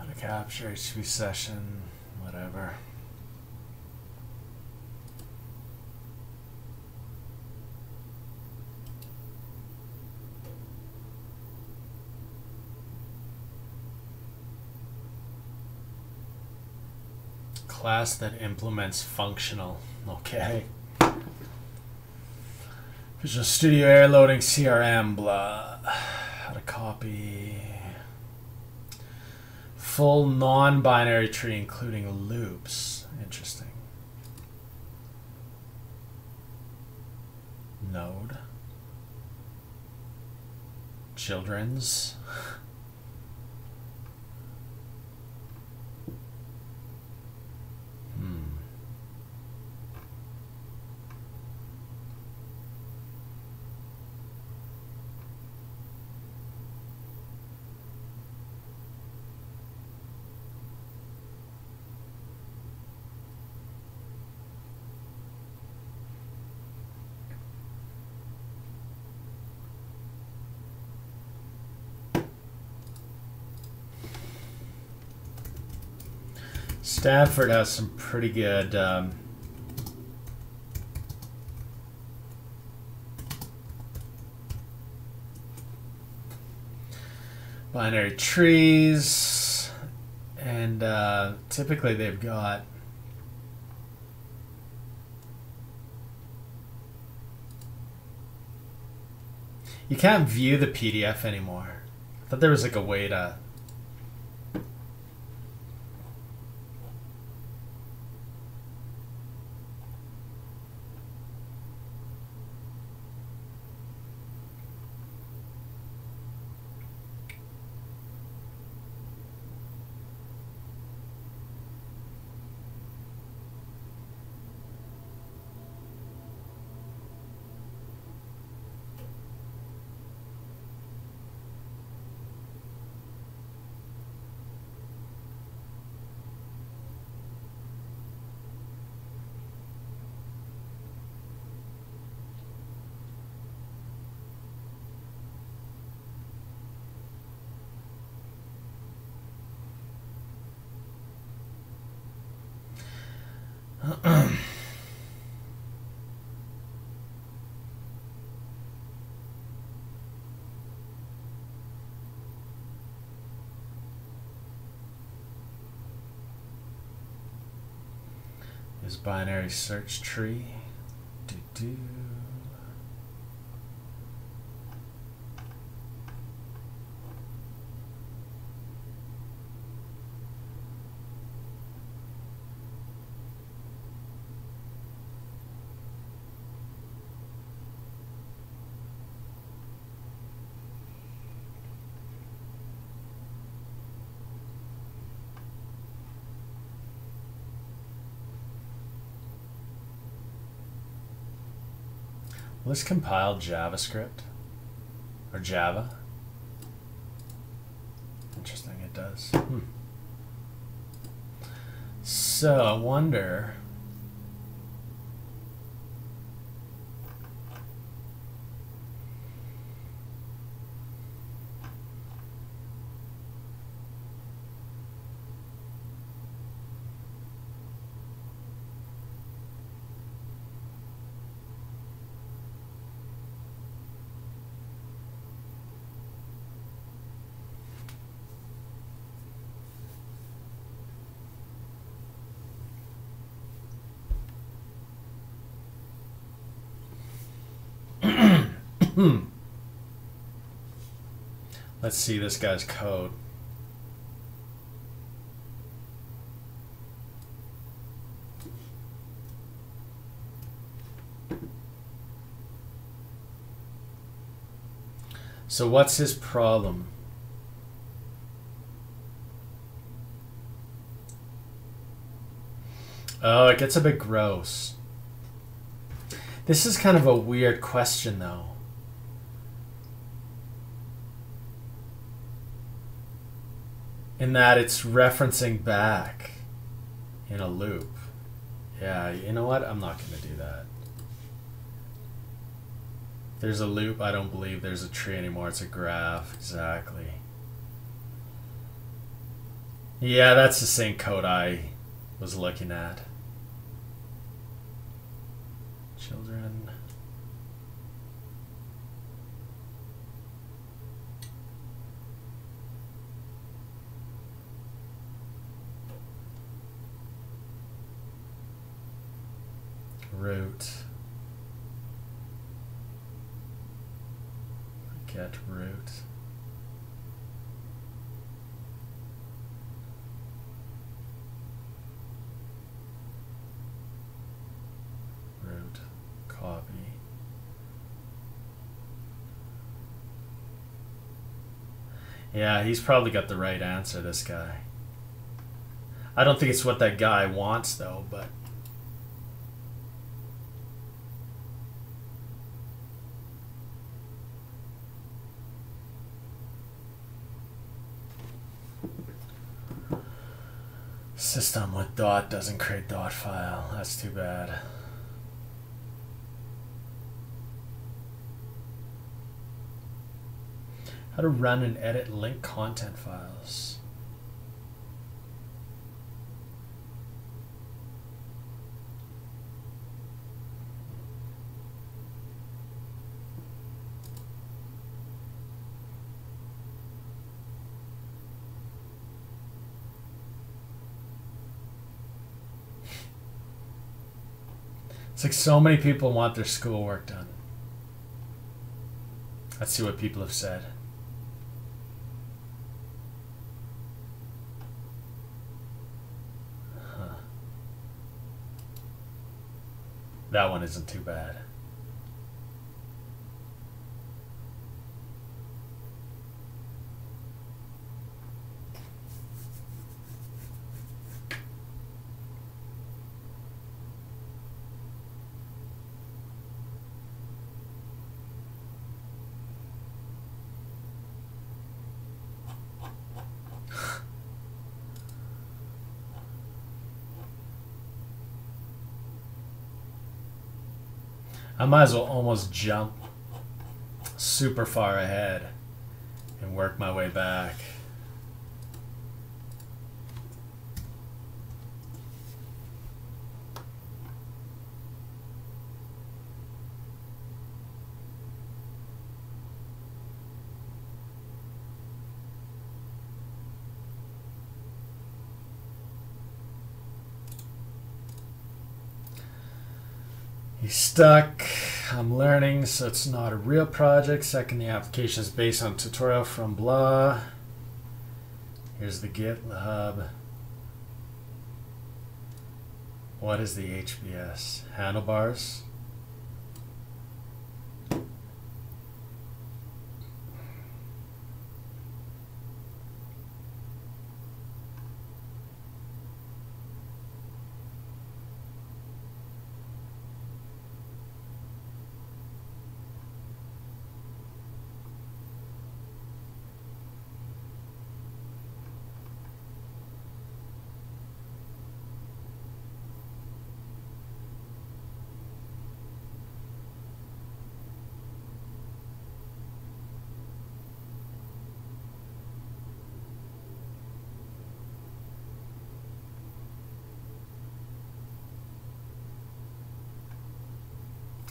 to capture HTTP session, whatever. Class that implements functional. Okay. Visual Studio Air loading CRM, blah. How to copy. Full non-binary tree including loops. Interesting. Node. Children's. Stanford has some pretty good binary trees, and typically they've got you can't view the PDF anymore. I thought there was like a way to is binary search tree. Do-do. Will this compile JavaScript or Java? Interesting, it does. So I wonder. Let's see this guy's code. So what's his problem? Oh, it gets a bit gross. This is kind of a weird question, though. In that it's referencing back in a loop. Yeah, you know what? I'm not going to do that. There's a loop. I don't believe there's a tree anymore. It's a graph. Exactly. Yeah, that's the same code I was looking at. Children. Root. Get root. Root. Copy. Yeah, he's probably got the right answer, this guy. I don't think it's what that guy wants, though, but... System with dot doesn't create dot file. That's too bad. How to run and edit link content files. It's like so many people want their schoolwork done. Let's see what people have said. Huh. That one isn't too bad. I might as well almost jump super far ahead and work my way back. He's stuck. I'm learning, so it's not a real project. Second, the application is based on tutorial from blah. Here's the GitHub. What is the HBS? Handlebars?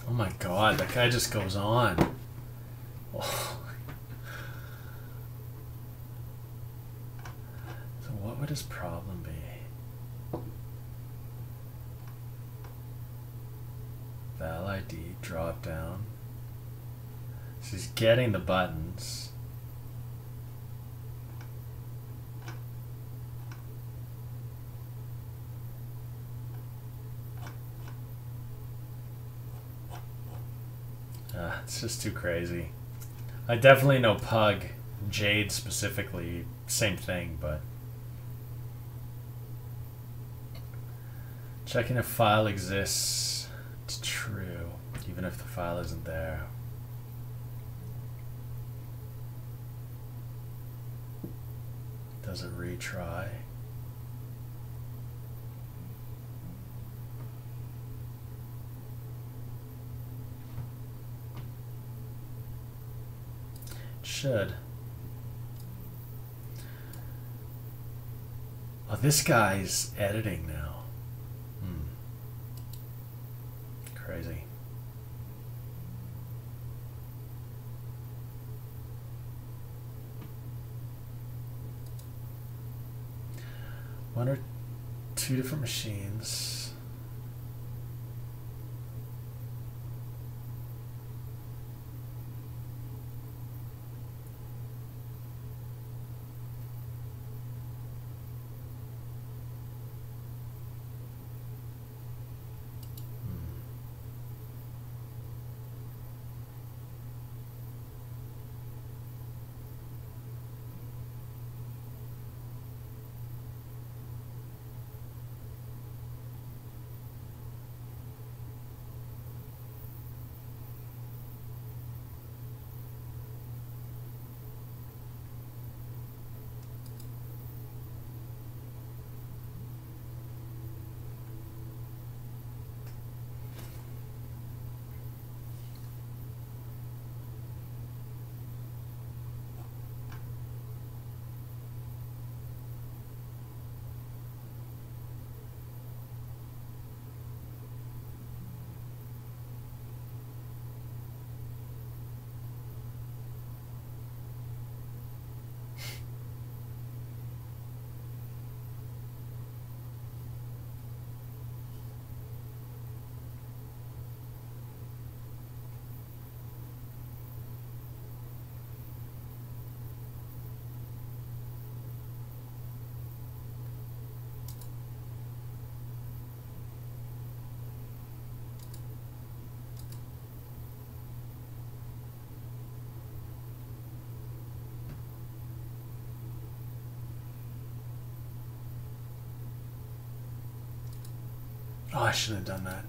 Oh my god, that guy just goes on. Oh. So what would his problem be? Val ID drop down. So he's getting the buttons. It's just too crazy. I definitely know Pug, Jade specifically, same thing, but checking if file exists, it's true, even if the file isn't there. Does it retry? Should. Oh, this guy's editing now. Crazy. One or two different machines. Oh, I shouldn't have done that.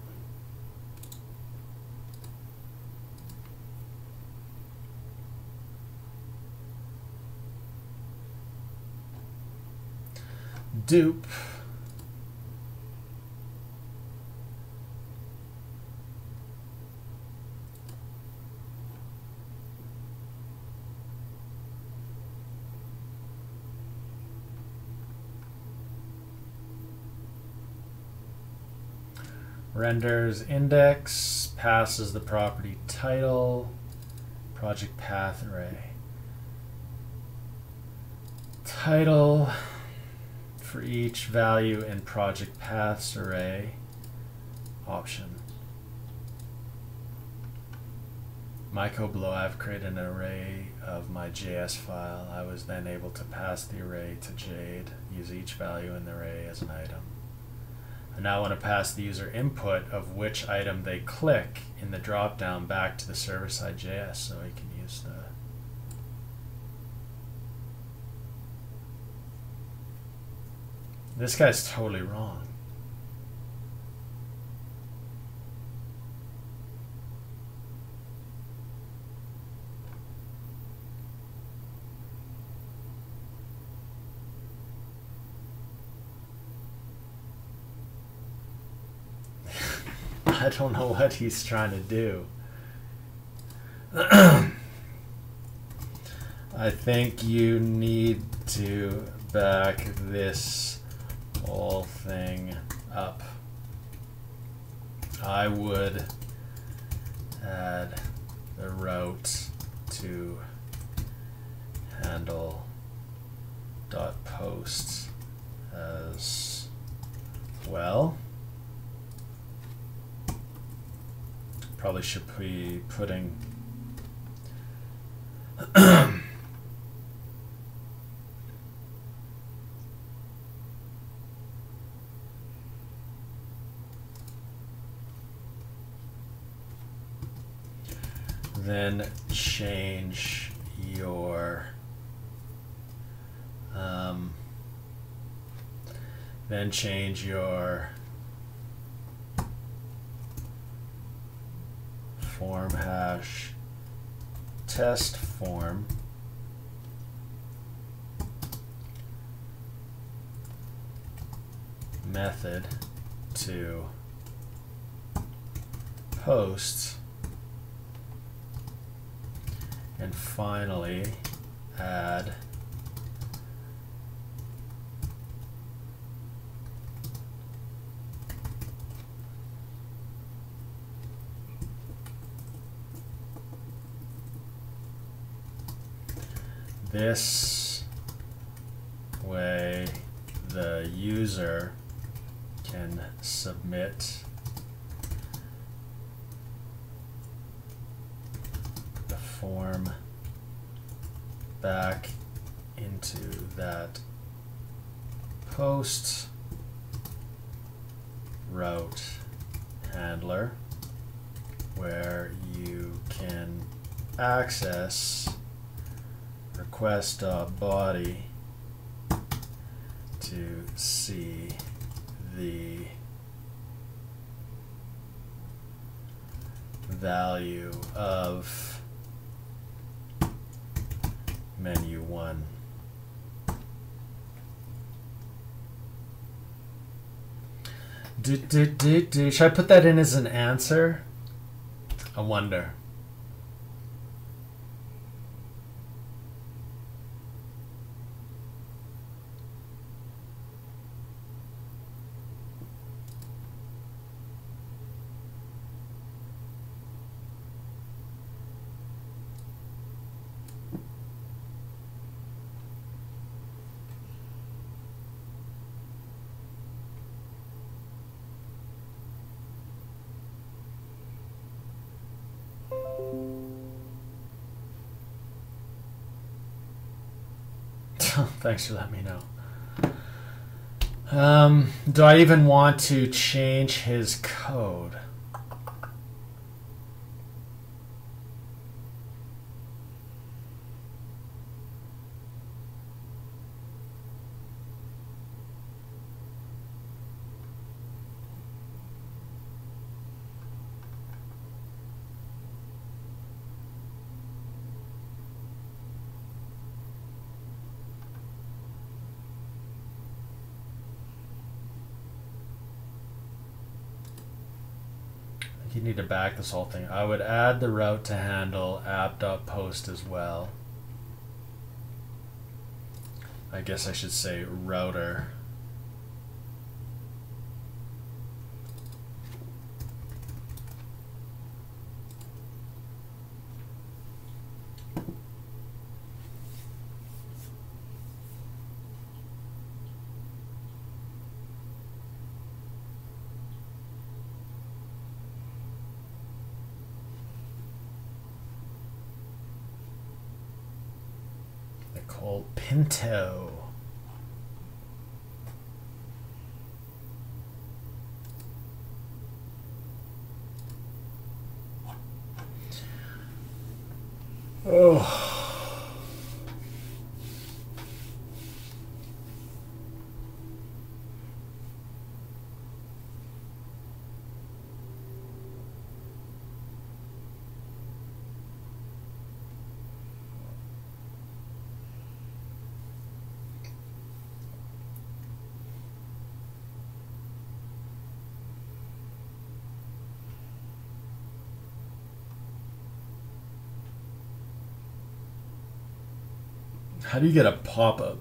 Dupe. Renders index, passes the property title, project path array. Title for each value in project paths array option. My code below, I've created an array of my JS file. I was then able to pass the array to Jade, use each value in the array as an item. I now want to pass the user input of which item they click in the dropdown back to the server-side JS so I can use the This guy's totally wrong. I don't know what he's trying to do. I think you need to back this whole thing up. I would add the route to handle dot post as well. Probably should be putting then change your form hash test form method to post, and finally add This way the user can submit the form back into that post route handler where you can access request.body to see the value of menu 1. Should I put that in as an answer? I wonder. Thanks for letting me know. Do I even want to change his code? You need to back this whole thing. I would add the route to handle app.post as well. I guess I should say router. Pinto. Oh. How do you get a pop-up?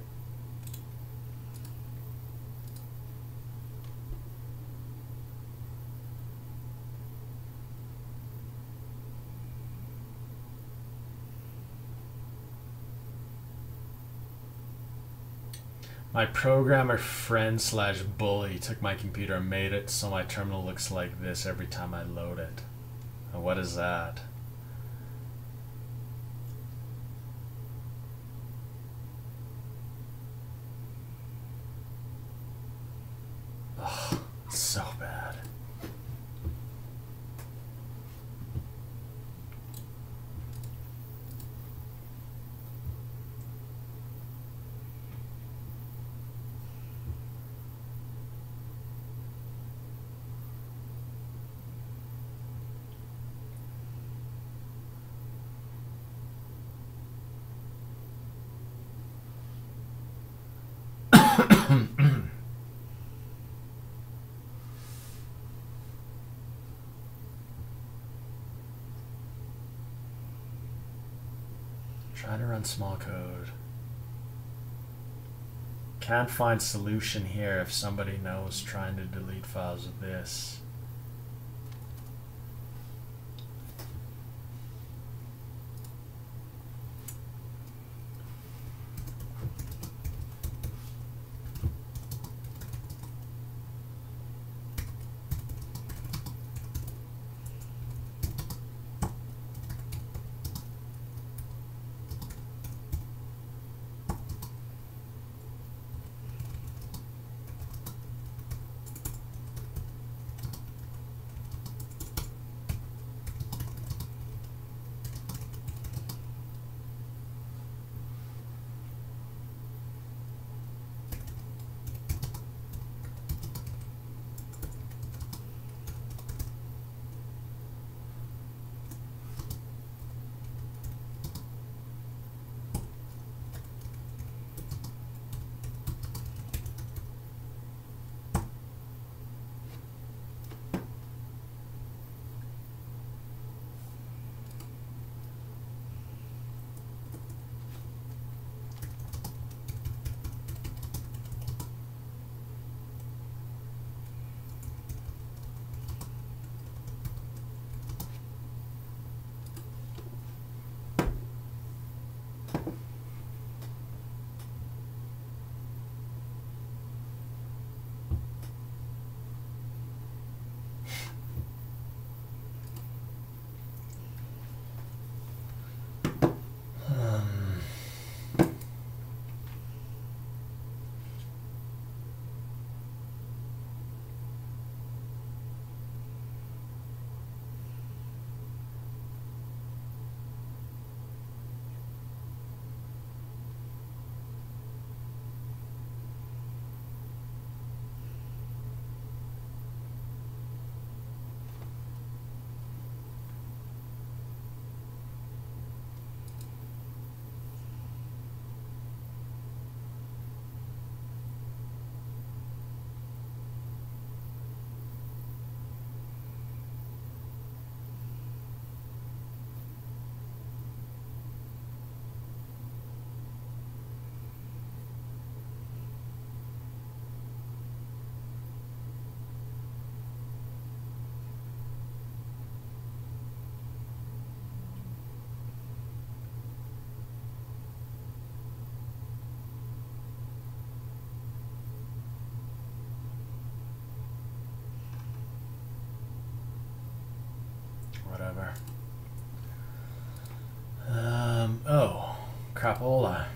My programmer friend slash bully took my computer and made it so my terminal looks like this every time I load it. And what is that? So bad. Trying to run small code. Can't find solution here if somebody knows trying to delete files with this. whatever. Oh, crapola.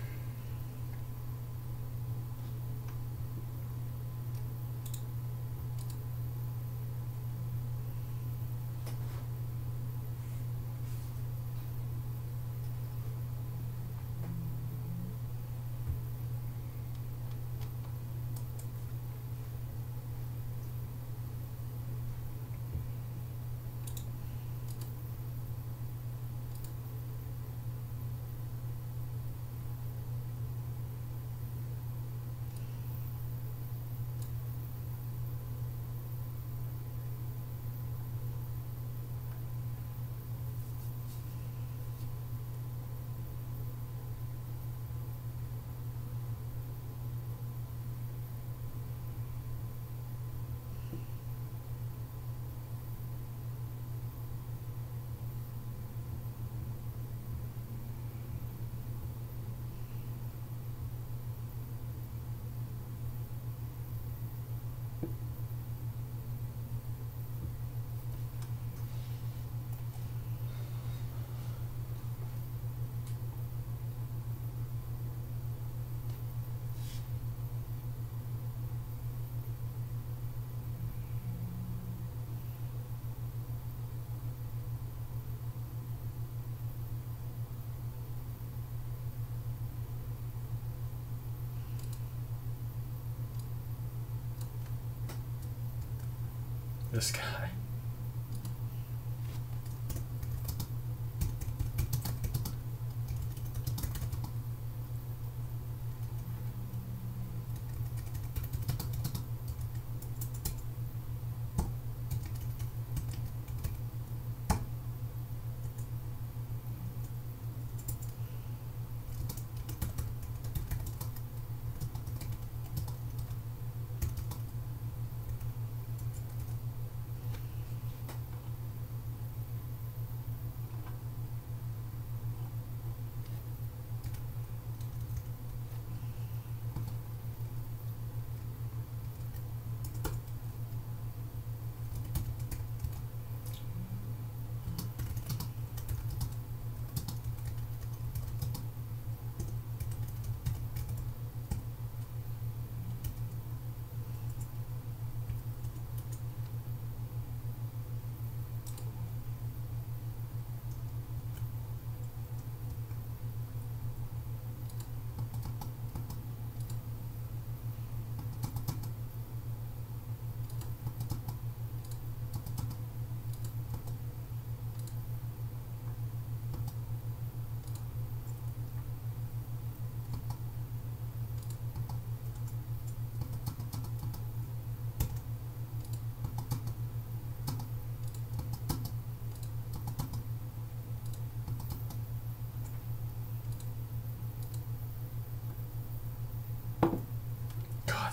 This guy.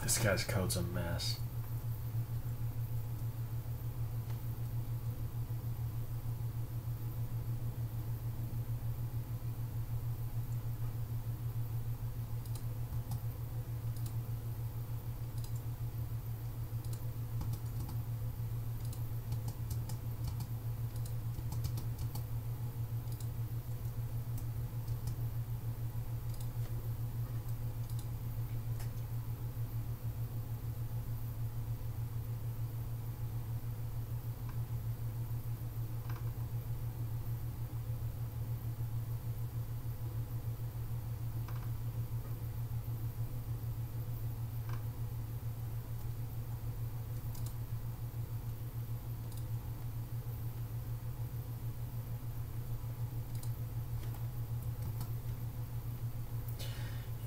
This guy's code's a mess.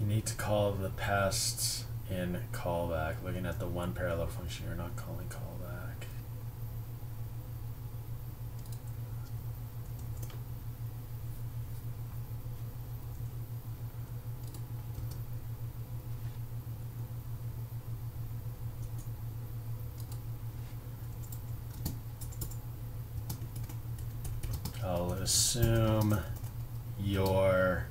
You need to call the pasts in callback. Looking at the one parallel function, you're not calling callback. I'll assume your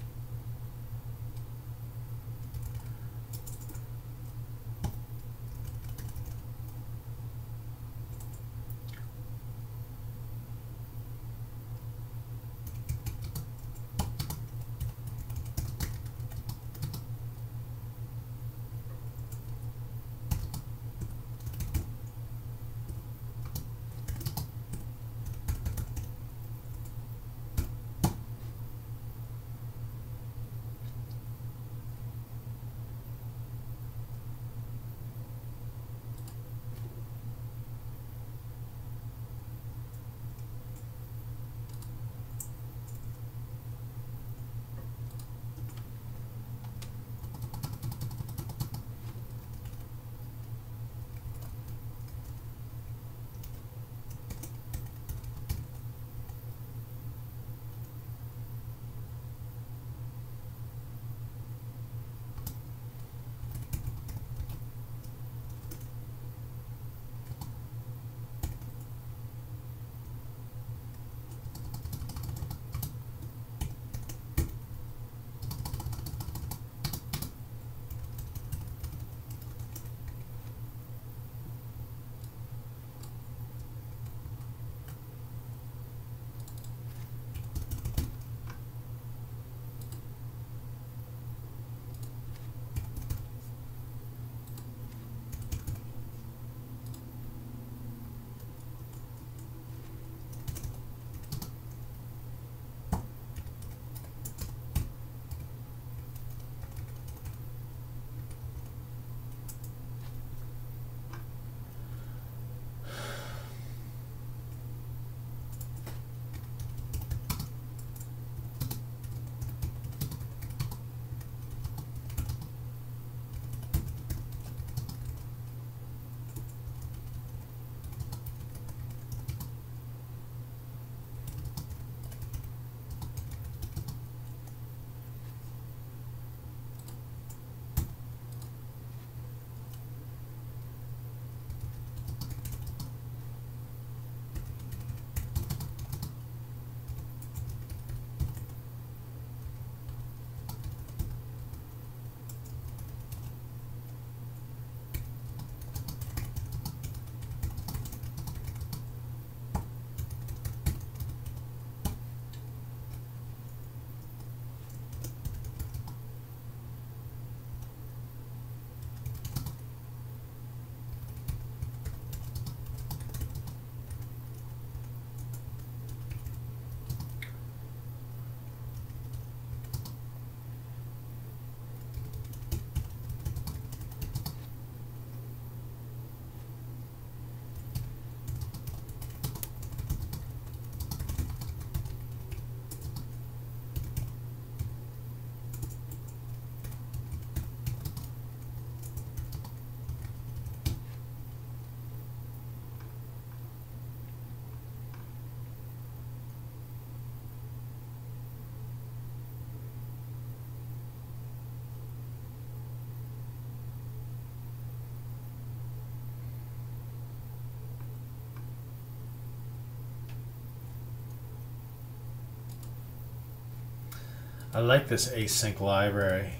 I like this async library.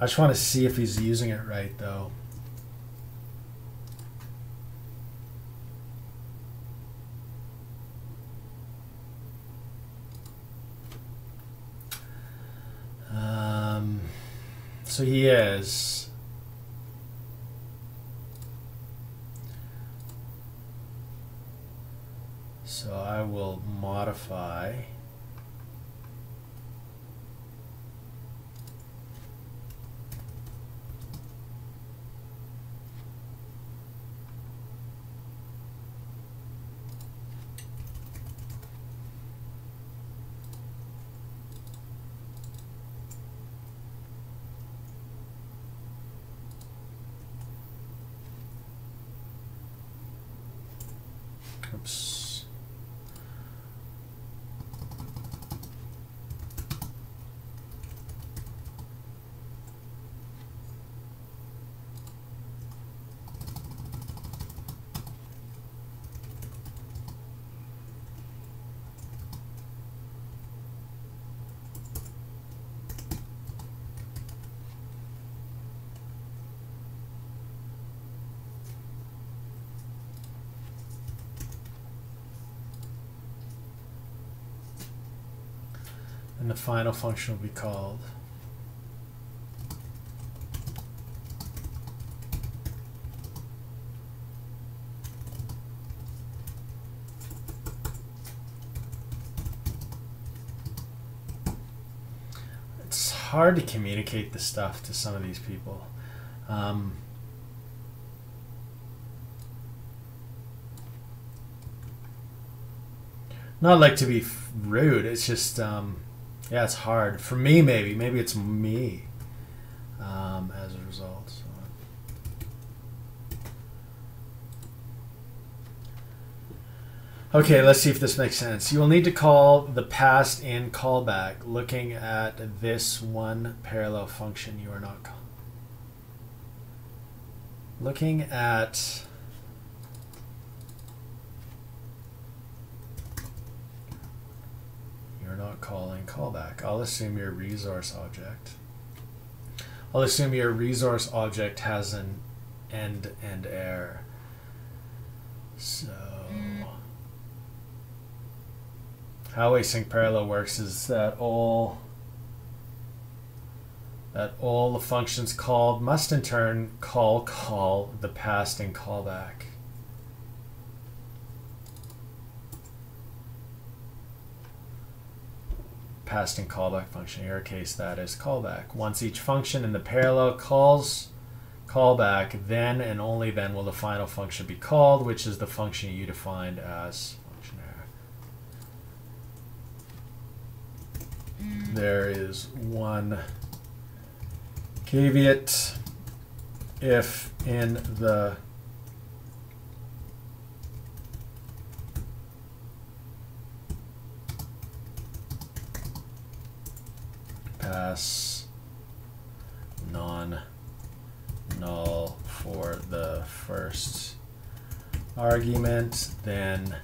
I just want to see if he's using it right, though. So he is. So I will modify. Oops. And the final function will be called it's hard to communicate this stuff to some of these people. Not like to be rude, it's just yeah, it's hard. For me, maybe it's me as a result. So. Okay, let's see if this makes sense. You will need to call the past in callback looking at this one parallel function you are not calling. Looking at not calling callback. I'll assume your resource object. I'll assume your resource object has an end error. So how async parallel works is that all the functions called must in turn call the past in callback. Past and callback function. In your case, that is callback. Once each function in the parallel calls callback, then and only then will the final function be called, which is the function you defined as function error. There is one caveat. If in the pass non-null for the first argument, then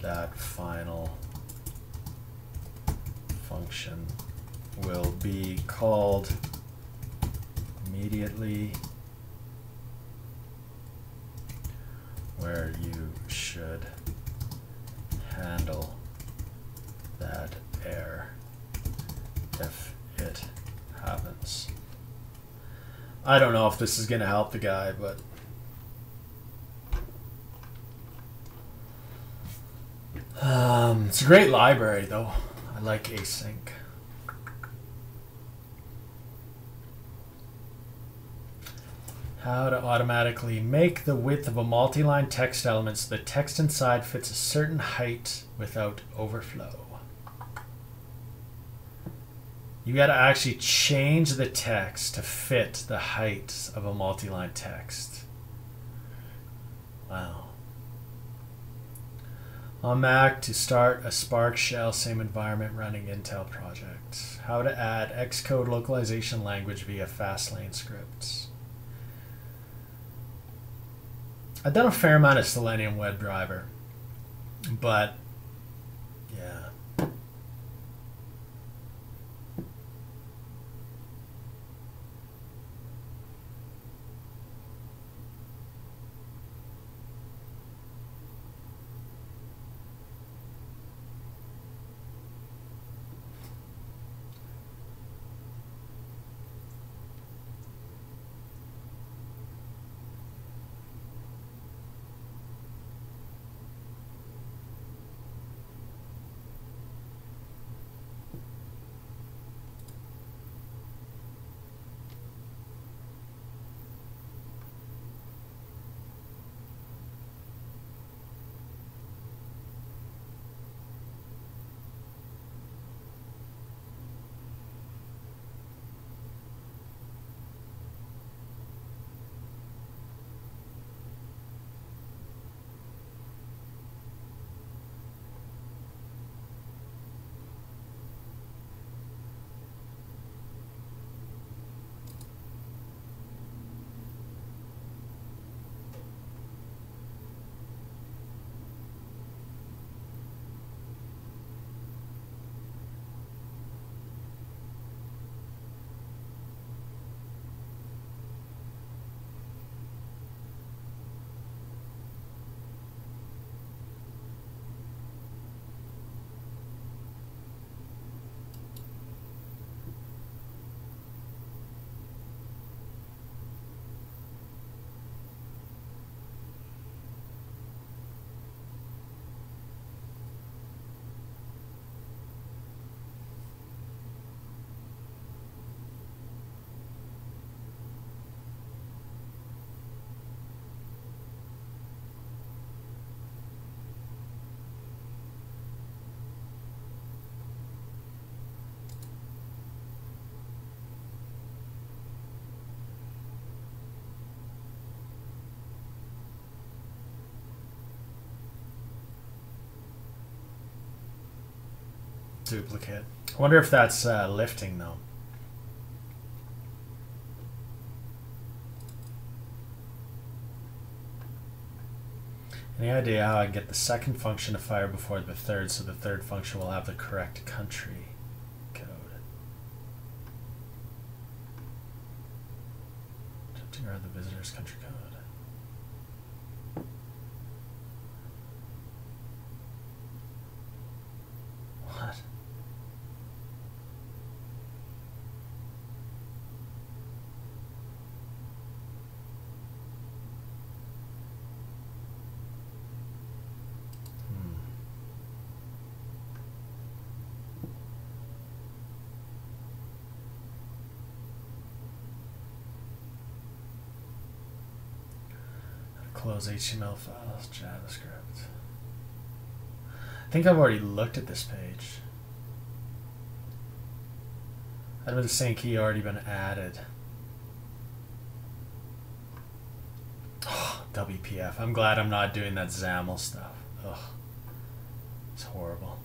that final function will be called immediately, where you should handle that error if it happens. I don't know if this is going to help the guy, but it's a great library, though. I like async. How to automatically make the width of a multi-line text element so the text inside fits a certain height without overflow. You got to actually change the text to fit the height of a multi-line text. Wow. On Mac, to start a Spark shell, same environment, running Intel project. How to add Xcode localization language via Fastlane scripts. I've done a fair amount of Selenium WebDriver, but yeah. Duplicate. I wonder if that's lifting though. Any idea how I get the second function to fire before the third, so the third function will have the correct country code? Jumping around the visitor's country code. What? Close HTML files, JavaScript. I think I've already looked at this page. Admin the same key already been added. Oh, WPF. I'm glad I'm not doing that XAML stuff. Ugh. It's horrible.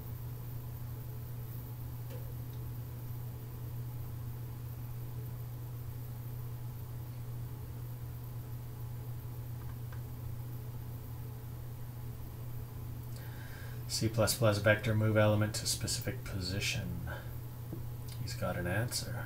C++ vector move element to specific position. He's got an answer.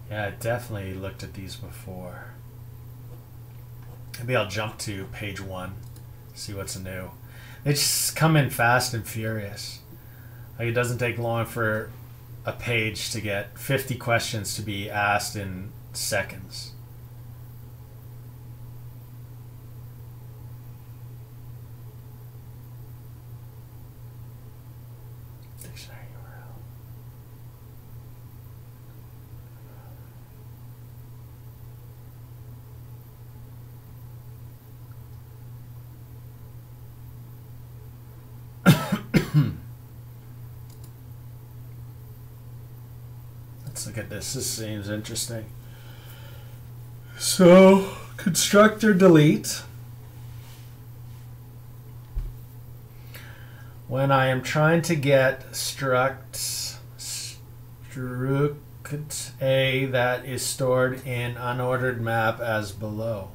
Yeah, I definitely looked at these before. Maybe I'll jump to page 1, see what's new. They just come in fast and furious. Like, it doesn't take long for a page to get 50 questions to be asked in seconds. dictionary URL. Let's look at this. This seems interesting. So, constructor delete. When I am trying to get struct A that is stored in unordered map as below,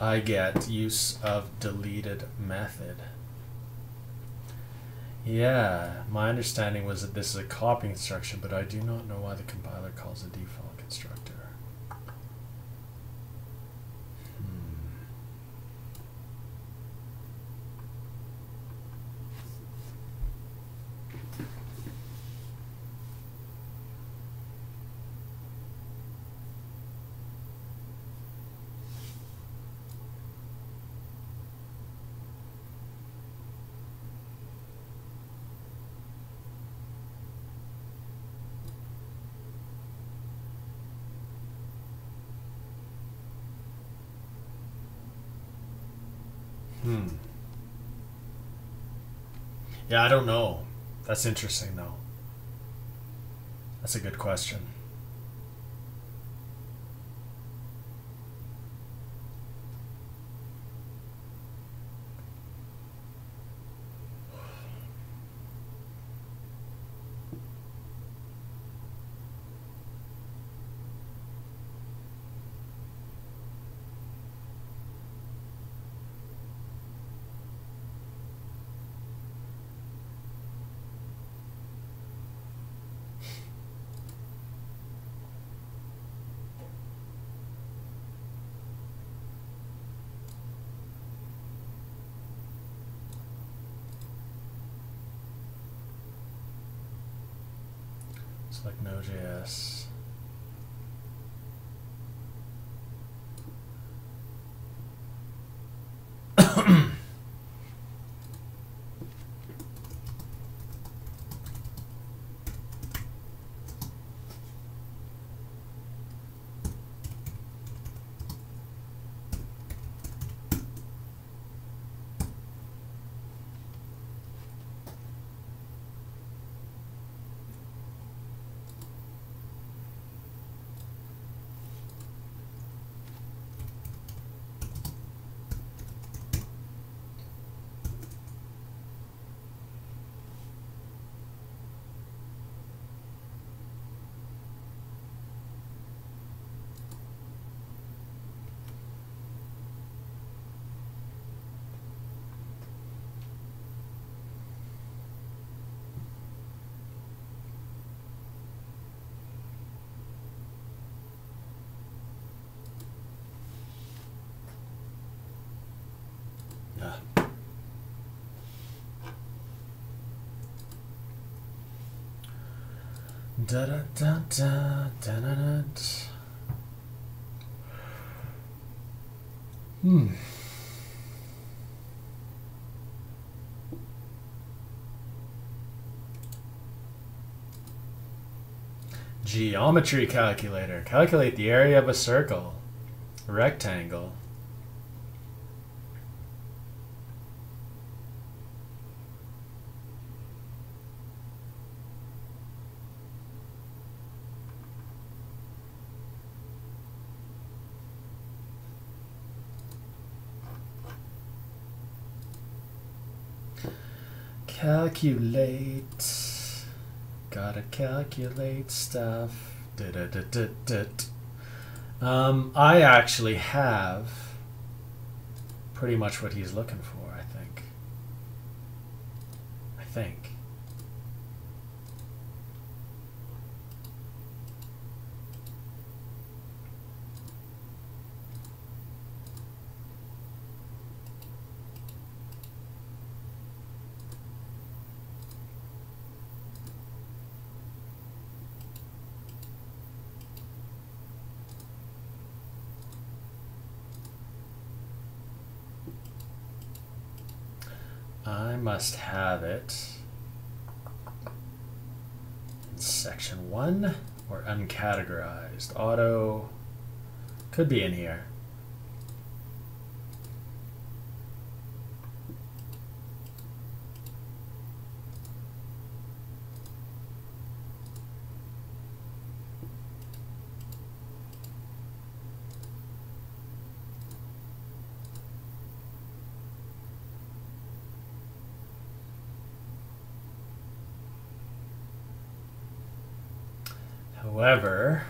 I get use of deleted method. Yeah, my understanding was that this is a copy instruction, but I do not know why the compiler calls a default constructor. Yeah, I don't know. That's interesting, though. That's a good question. Like node.js. Da da da da da da da. Geometry calculator. Calculate the area of a circle, a rectangle. Calculate. Gotta calculate stuff. I actually have pretty much what he's looking for, I think. I must have it. section 1 or uncategorized. Auto could be in here. However,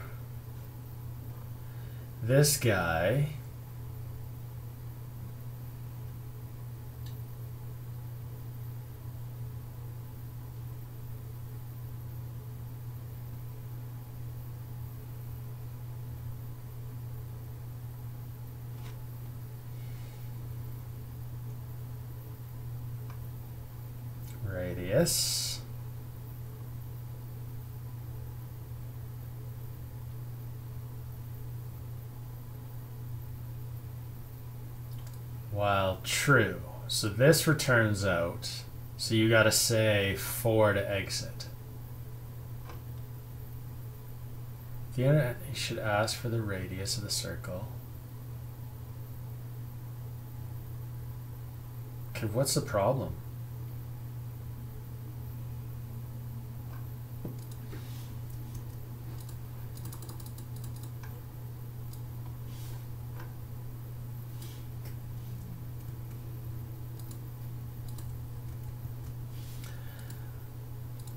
this guy radius while true. So this returns out. So you got to say 4 to exit. The internet, you should ask for the radius of the circle. Okay, what's the problem?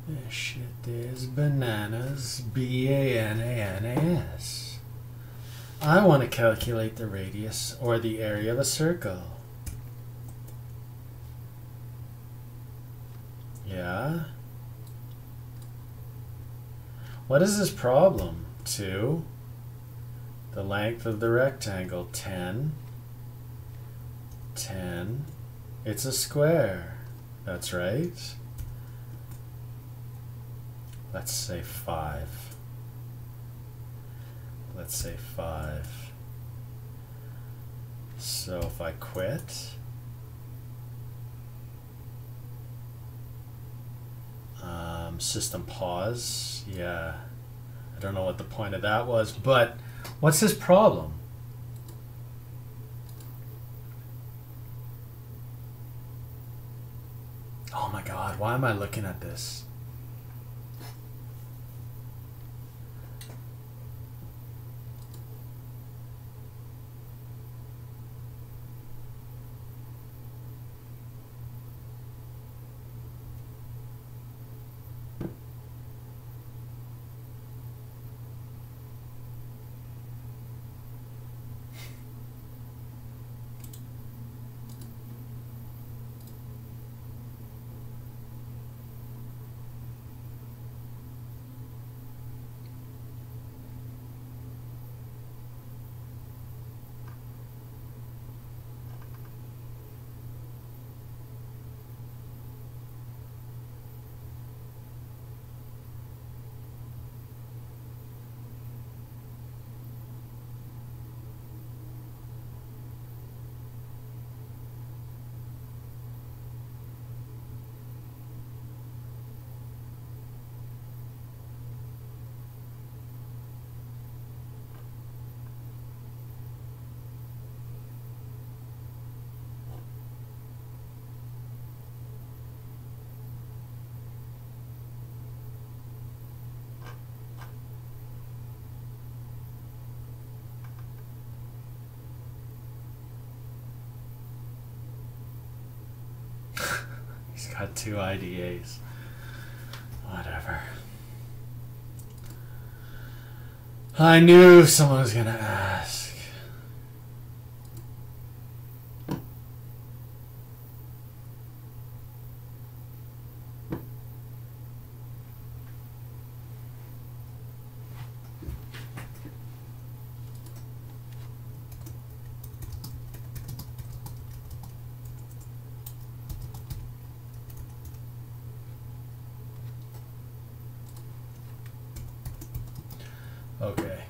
This shit is bananas. B-A-N-A-N-A-S. I want to calculate the radius or the area of a circle. Yeah. What is this problem? 2. The length of the rectangle, 10. 10. It's a square. That's right. Let's say 5. Let's say 5. So if I quit, system pause. Yeah, I don't know what the point of that was, but what's his problem? Oh my God, why am I looking at this? He's got 2 IDAs. Whatever. I knew someone was gonna ask. Okay.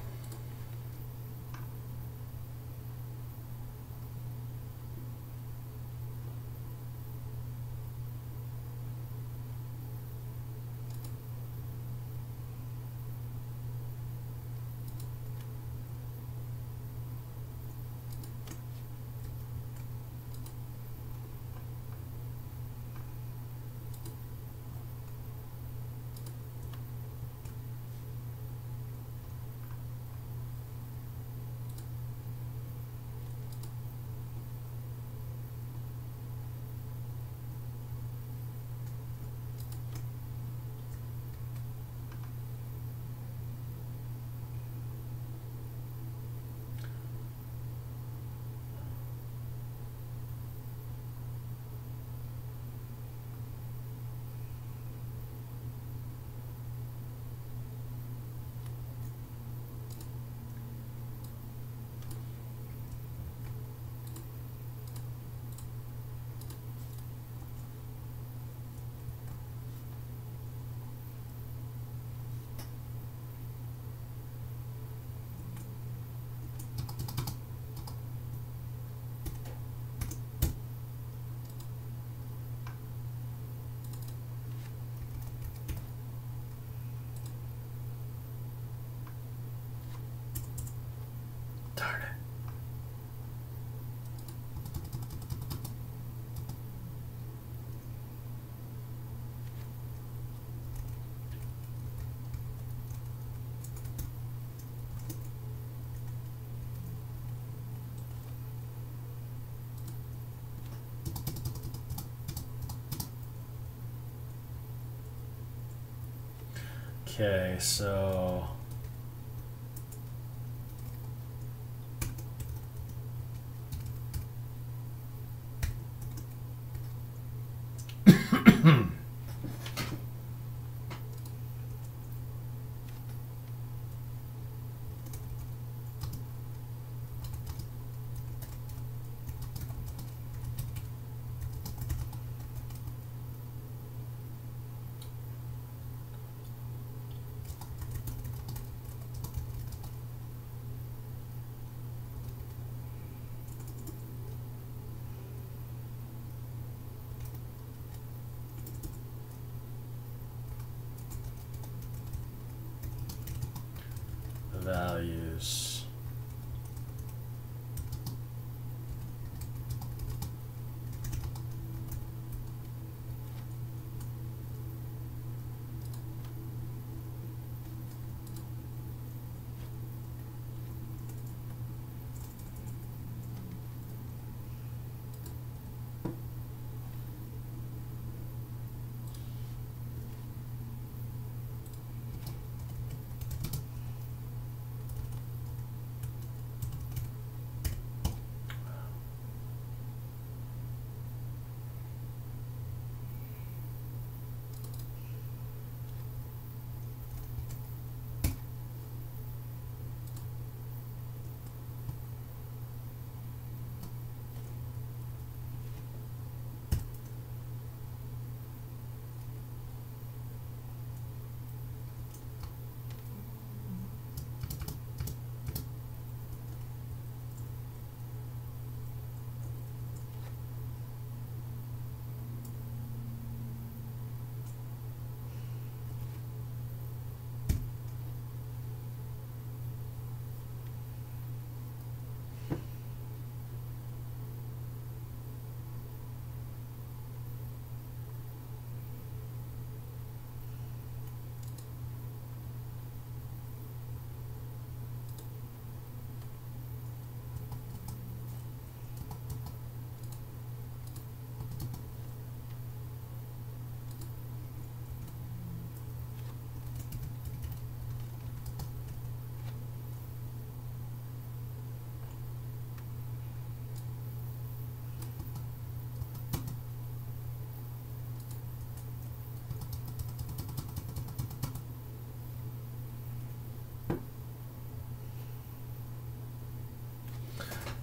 Okay, so values.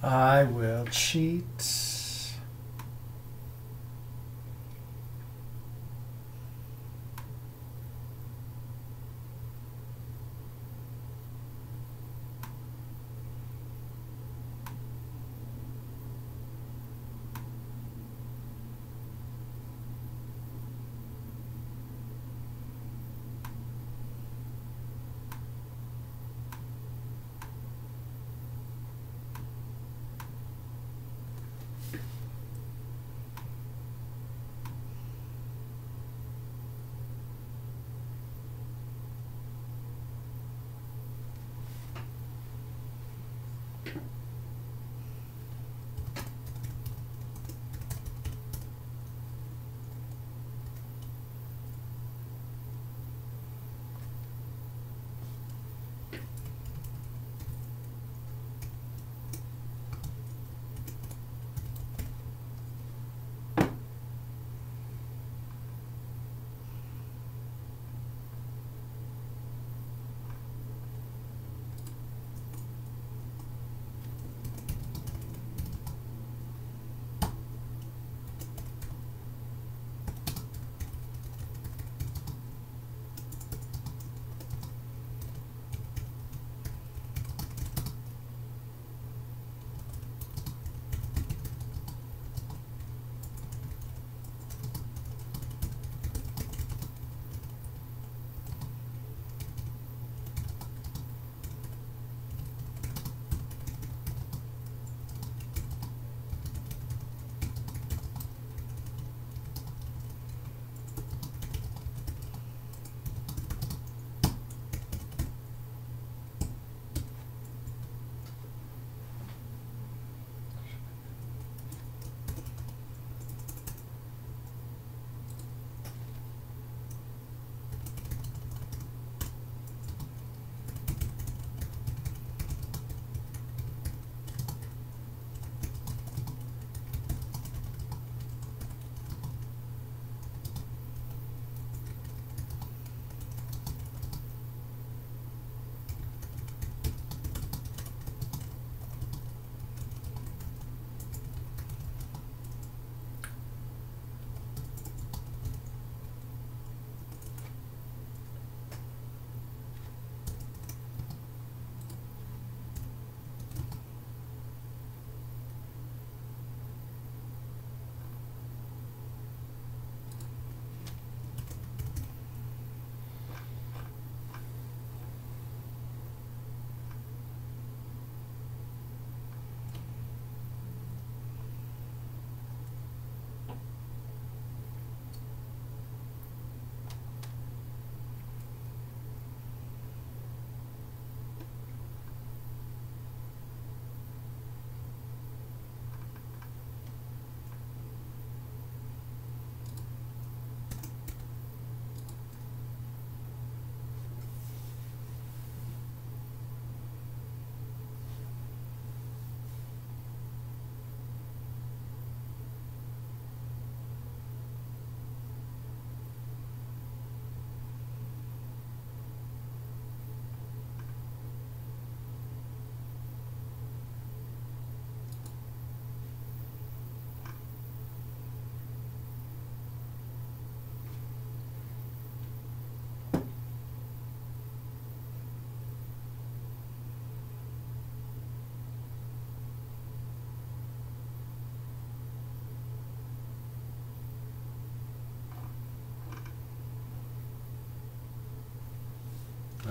I will cheat.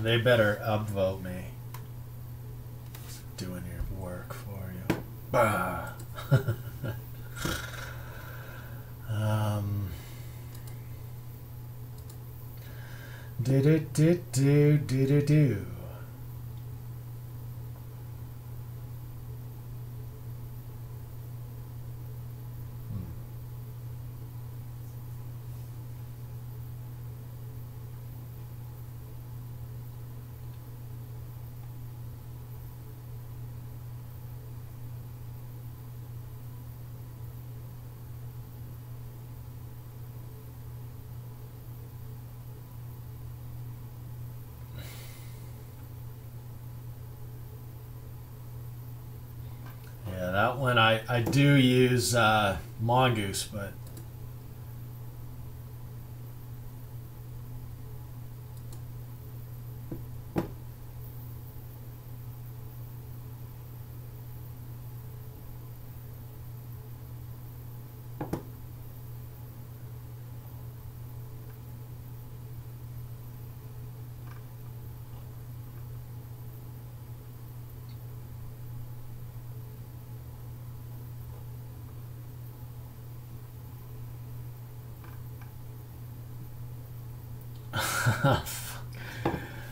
They better upvote me. Doing your work for you. Bah. Do. Yeah, that one I do use Mongoose, but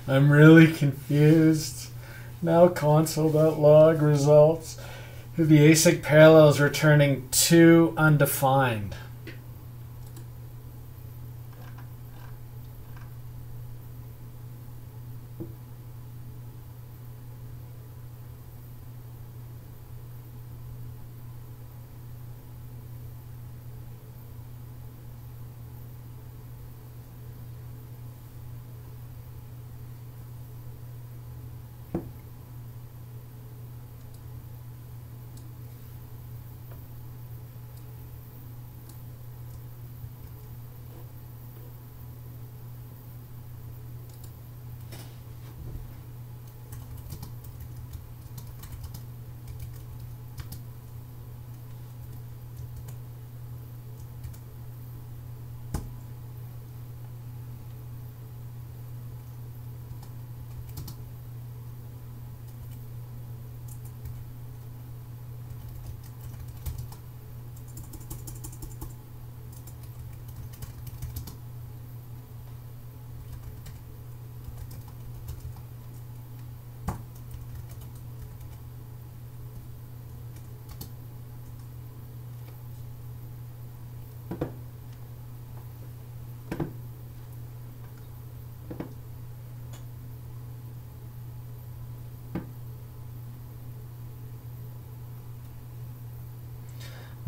I'm really confused. Now console.log results. The async parallel is returning 2 undefined.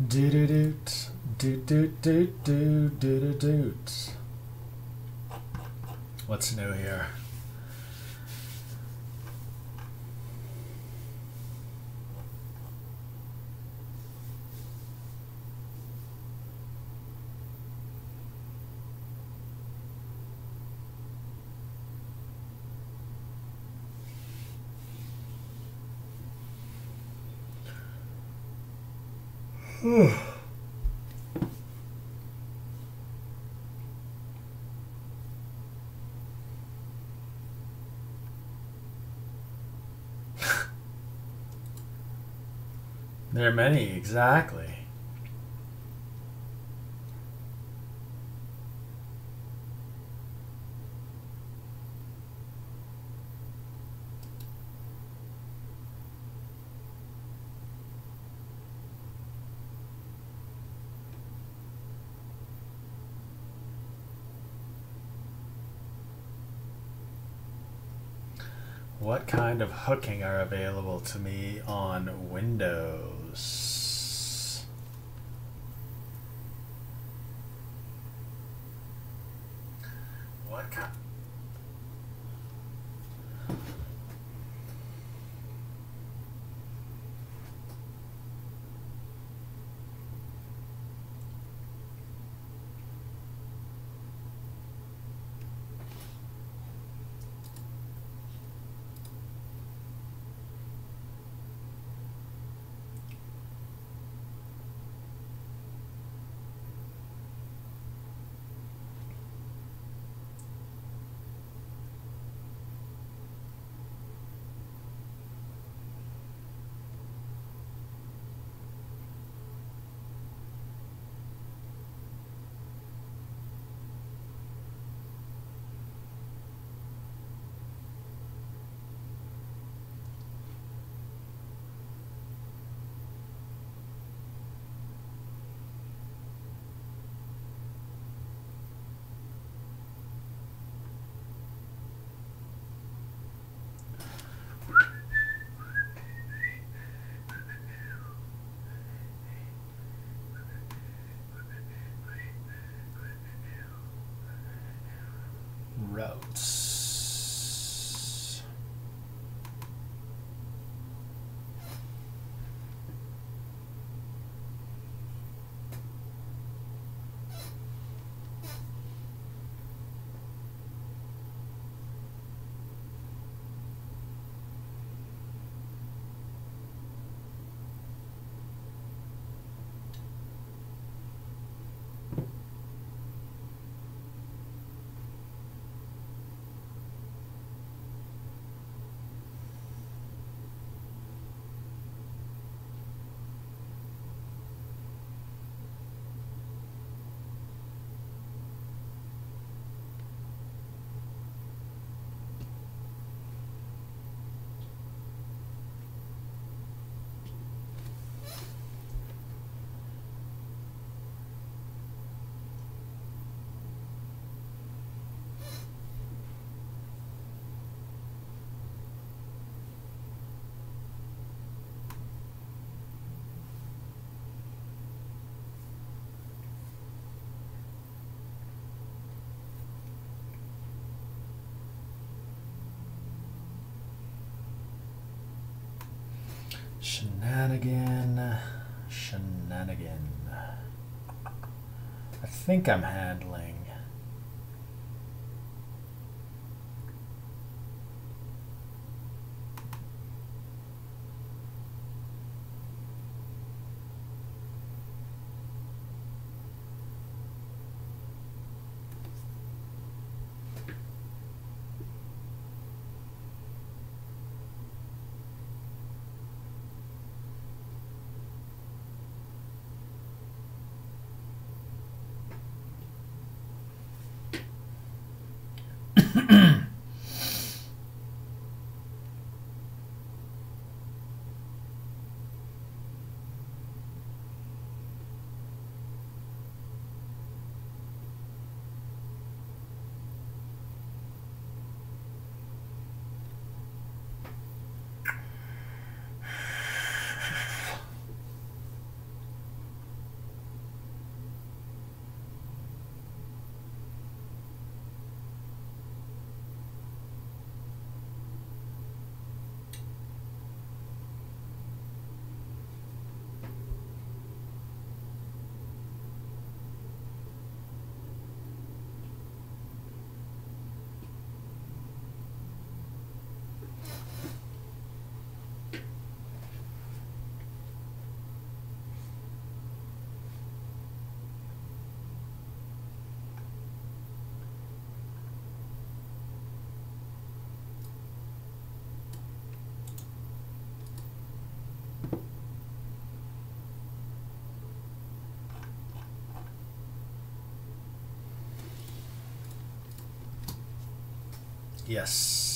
Do. What's new here? There are many, exactly. What kind of hooking are available to me on Windows? What kind? routes. Shenanigan. I think I'm handling. Yes.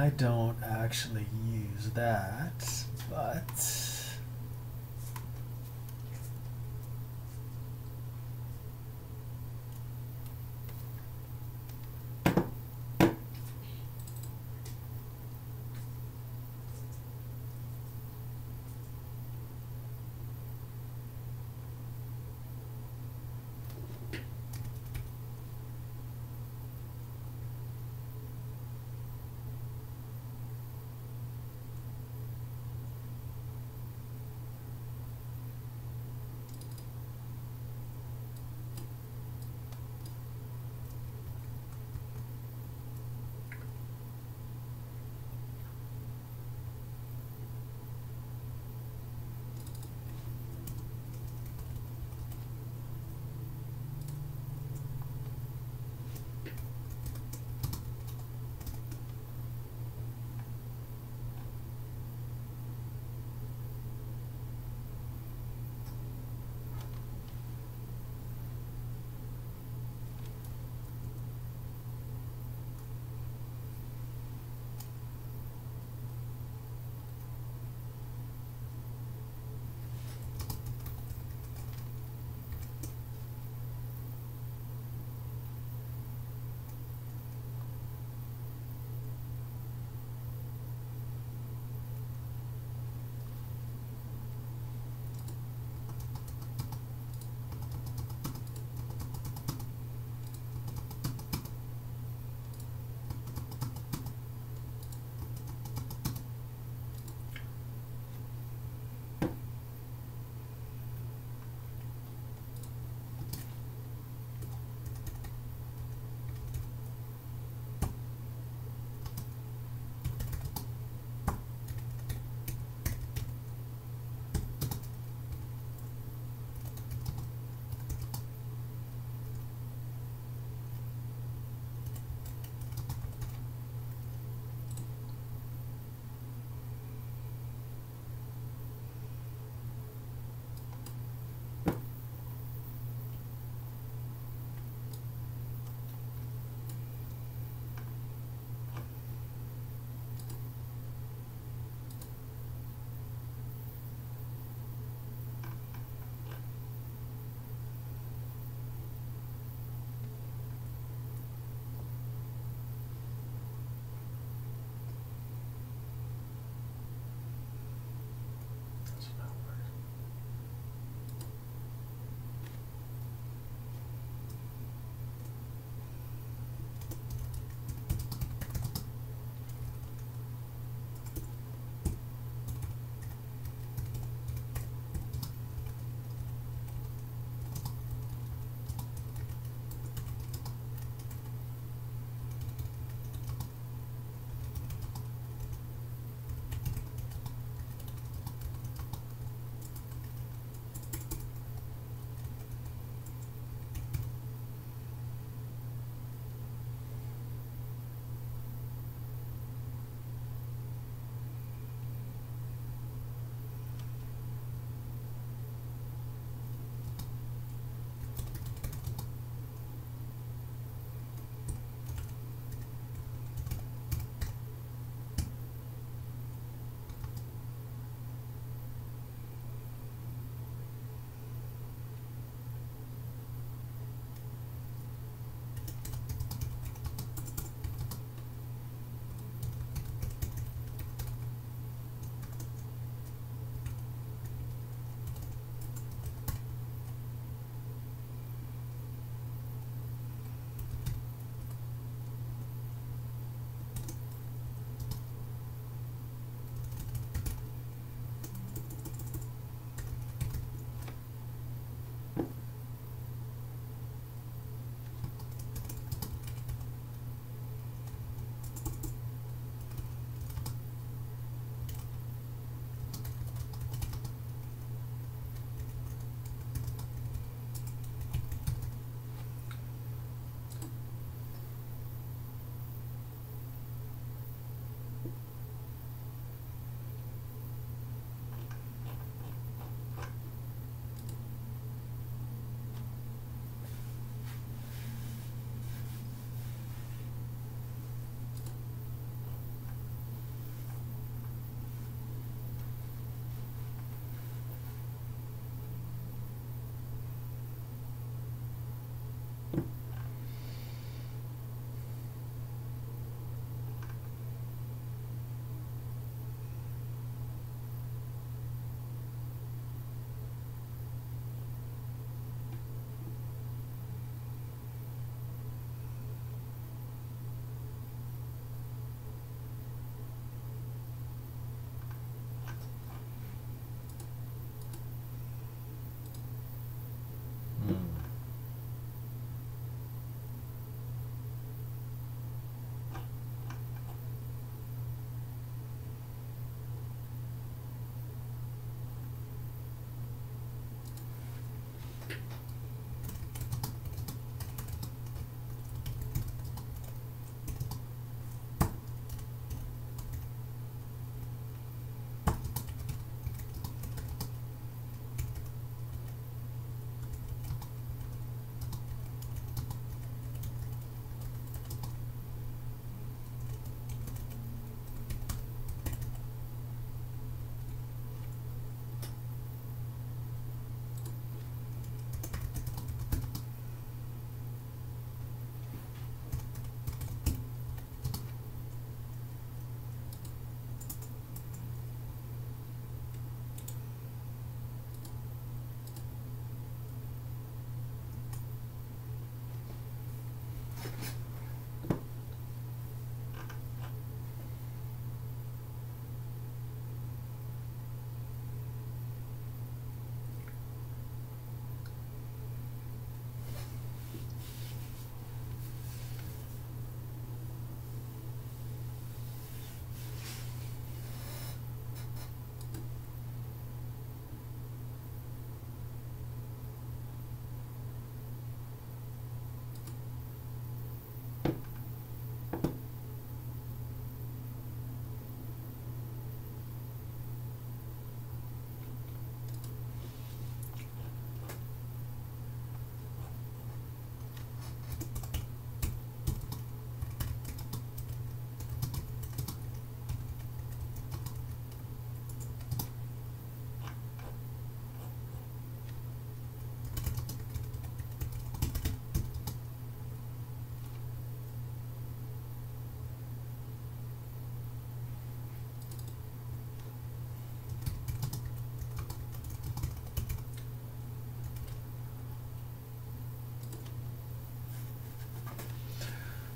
I don't actually use that, but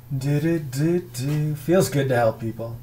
Feels good to help people.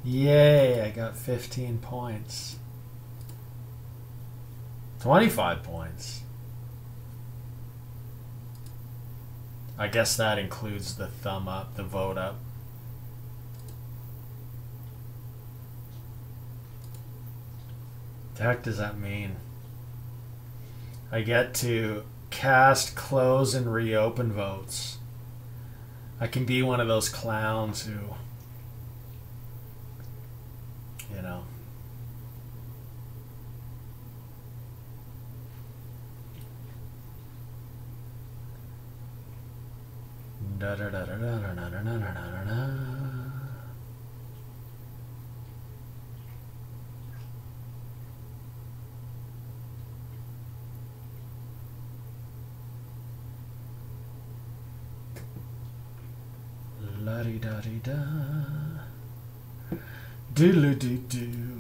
Yay, I got 15 points. 25 points. I guess that includes the thumb up, the vote up. The heck does that mean? I get to cast, close, and reopen votes. I can be one of those clowns who, you know. Da da da da da da da da da da da. La-di-da-di-da. Doodle-doo-doo.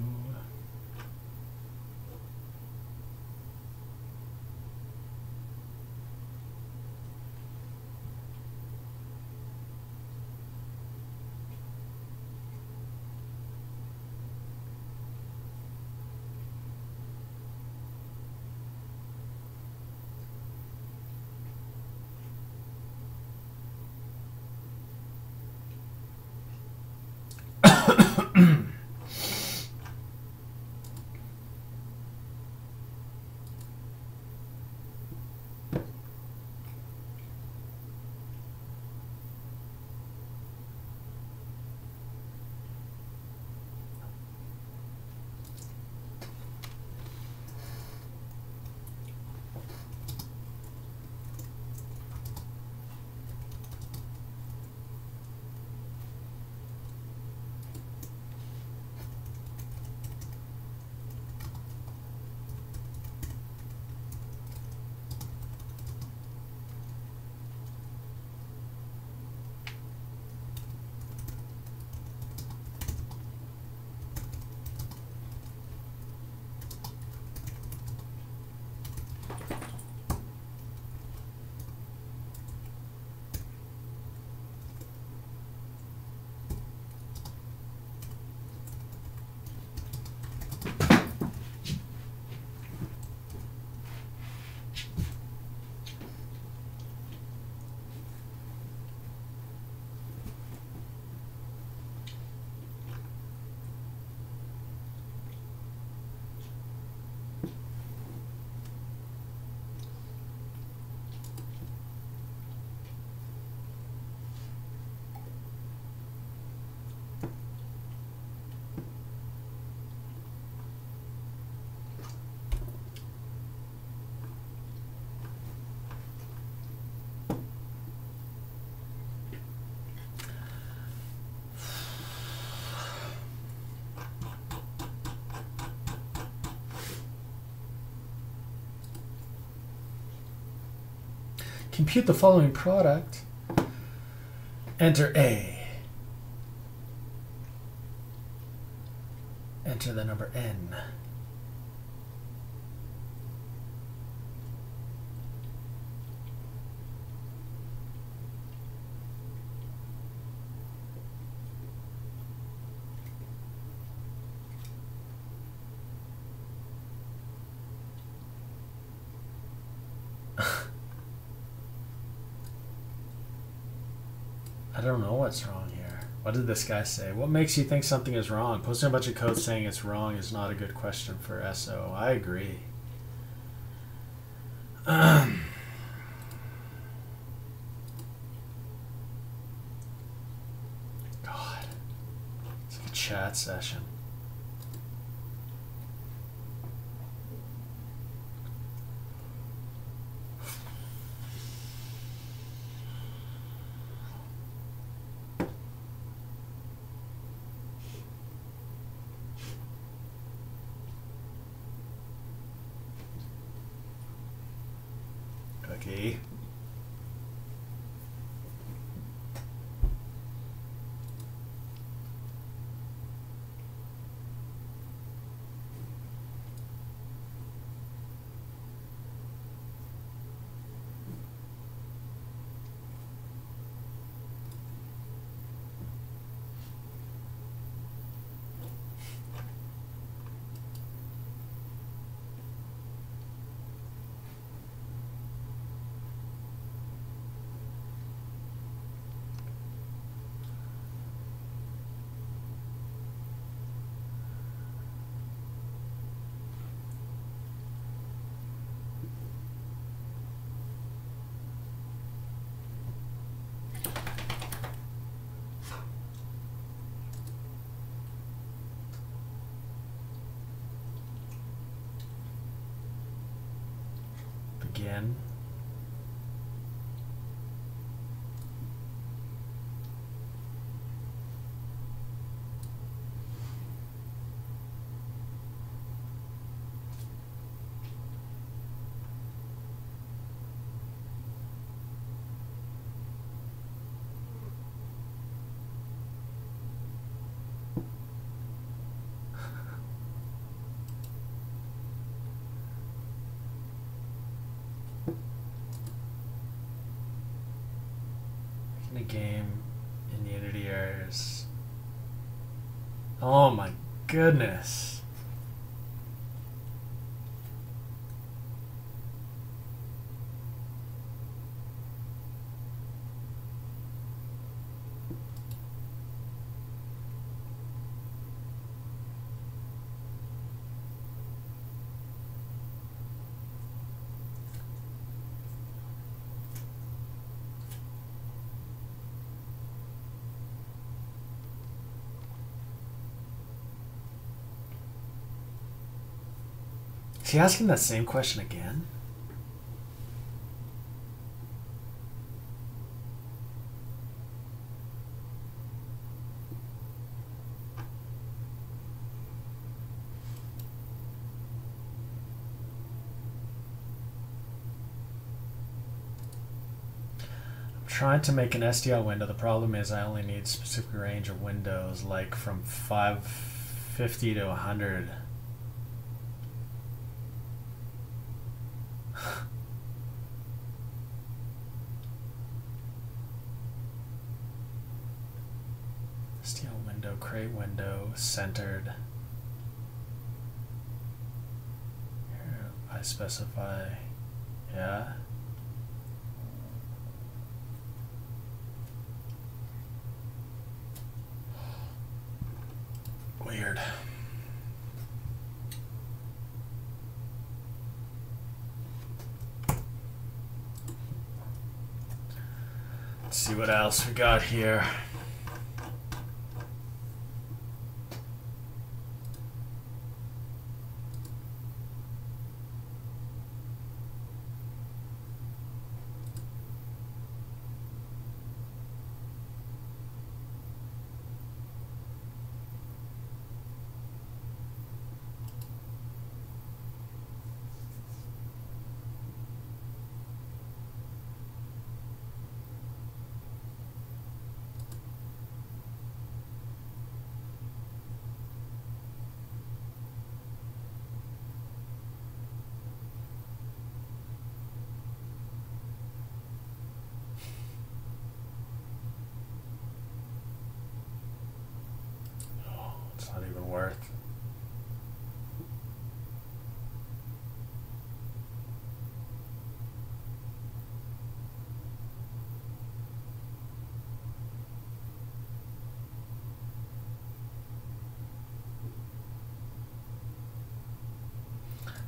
Compute the following product. Enter A. Enter the number N. I don't know what's wrong here. What did this guy say? What makes you think something is wrong? Posting a bunch of code saying it's wrong is not a good question for SO. I agree. God. It's like a chat session. Okay. Begin. The game in Unity errors. Oh my goodness. Is he asking that same question again? I'm trying to make an SDL window. The problem is I only need a specific range of windows, like from 550 to 100. SDL window, create window, centered. Here I specify, yeah. Weird. Let's see what else we got here.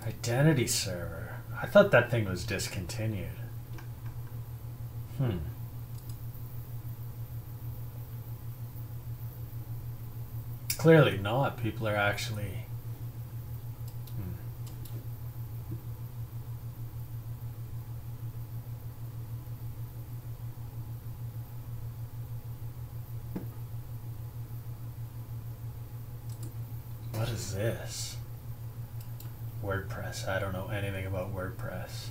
Identity server. I thought that thing was discontinued. Clearly not. People are actually... What is this? WordPress. I don't know anything about WordPress.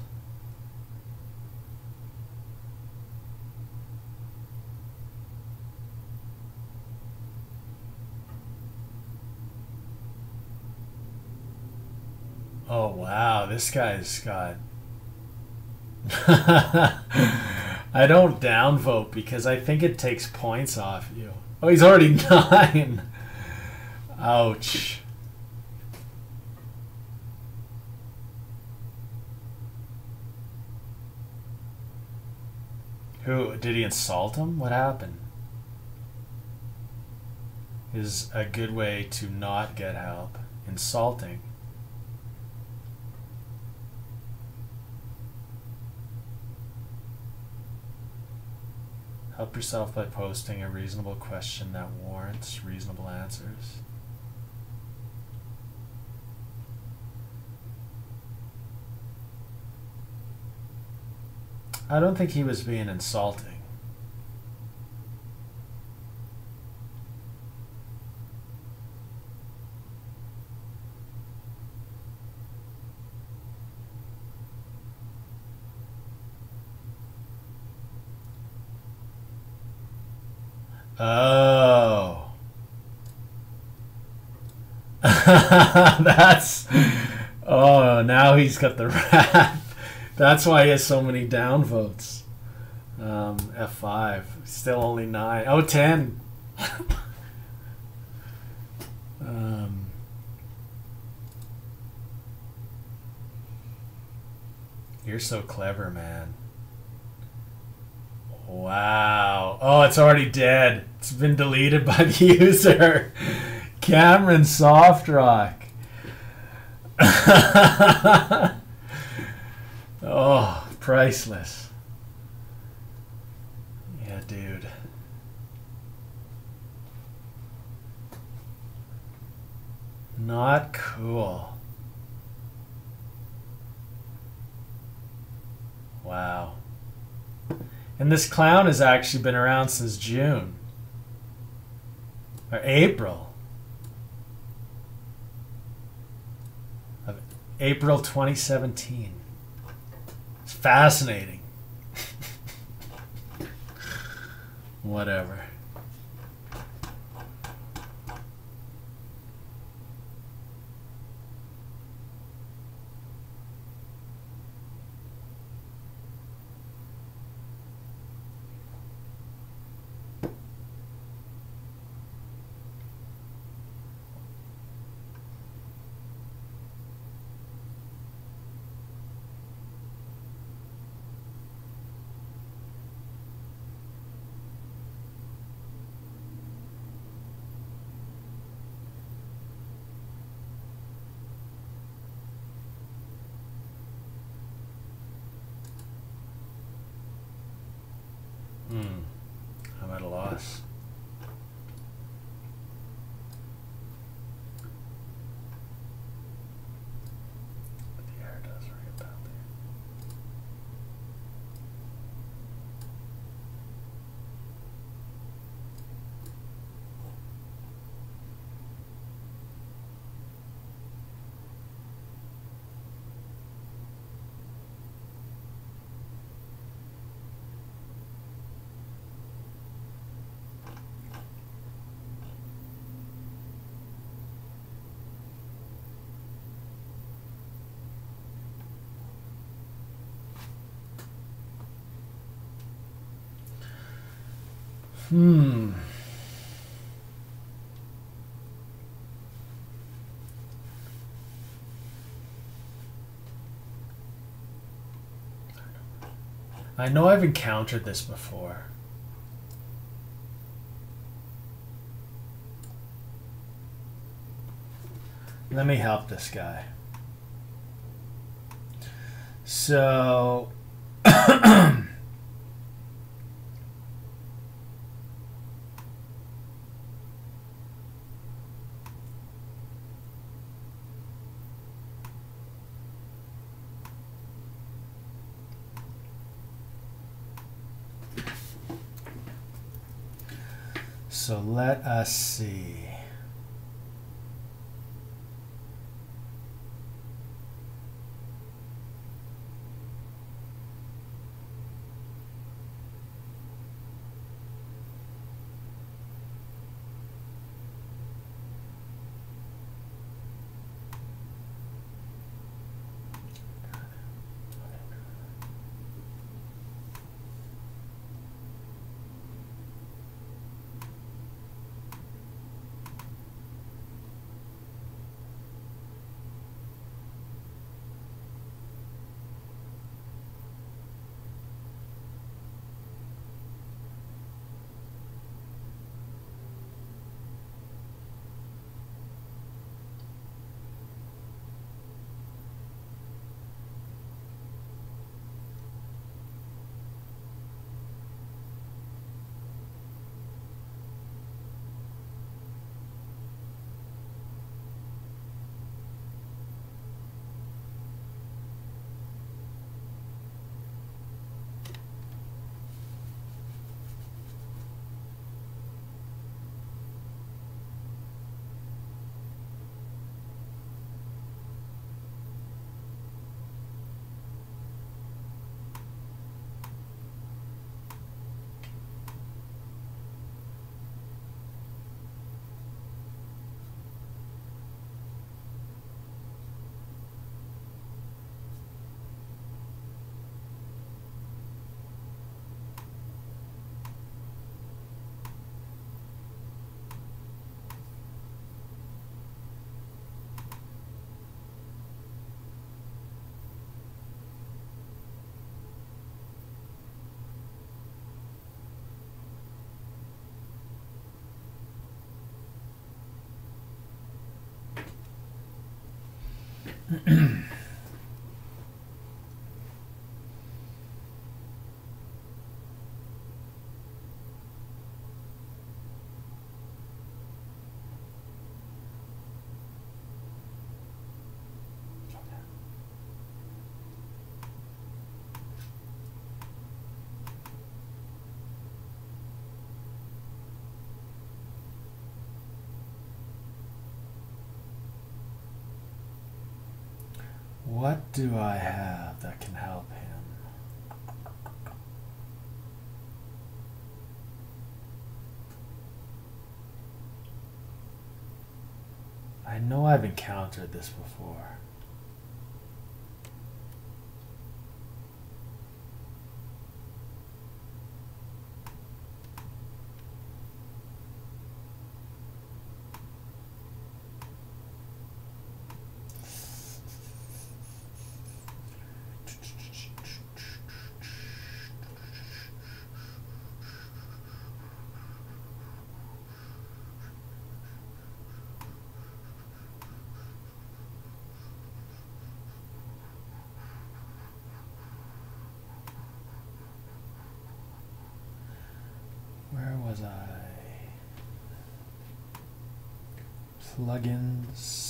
Oh wow, this guy's got... I don't downvote because I think it takes points off you. Oh, he's already 9. Ouch. Who did he insult him? What happened? Is a good way to not get help. Insulting. Help yourself by posting a reasonable question that warrants reasonable answers. I don't think he was being insulting. Oh. That's... Oh, now he's got the wrath. That's why he has so many downvotes. F5. Still only 9. Oh, 10. You're so clever, man. Wow. Oh, it's already dead. It's been deleted by the user. Cameron Softrock. Oh, priceless. Yeah, dude. Not cool. Wow. And this clown has actually been around since June. Or April. Of April 2017. It's fascinating. Whatever. I'm at a loss. The air does ring a bell there. I know I've encountered this before. Let me help this guy. So so let us see. What do I have that can help him? I know I've encountered this before. Where was I? Plugins.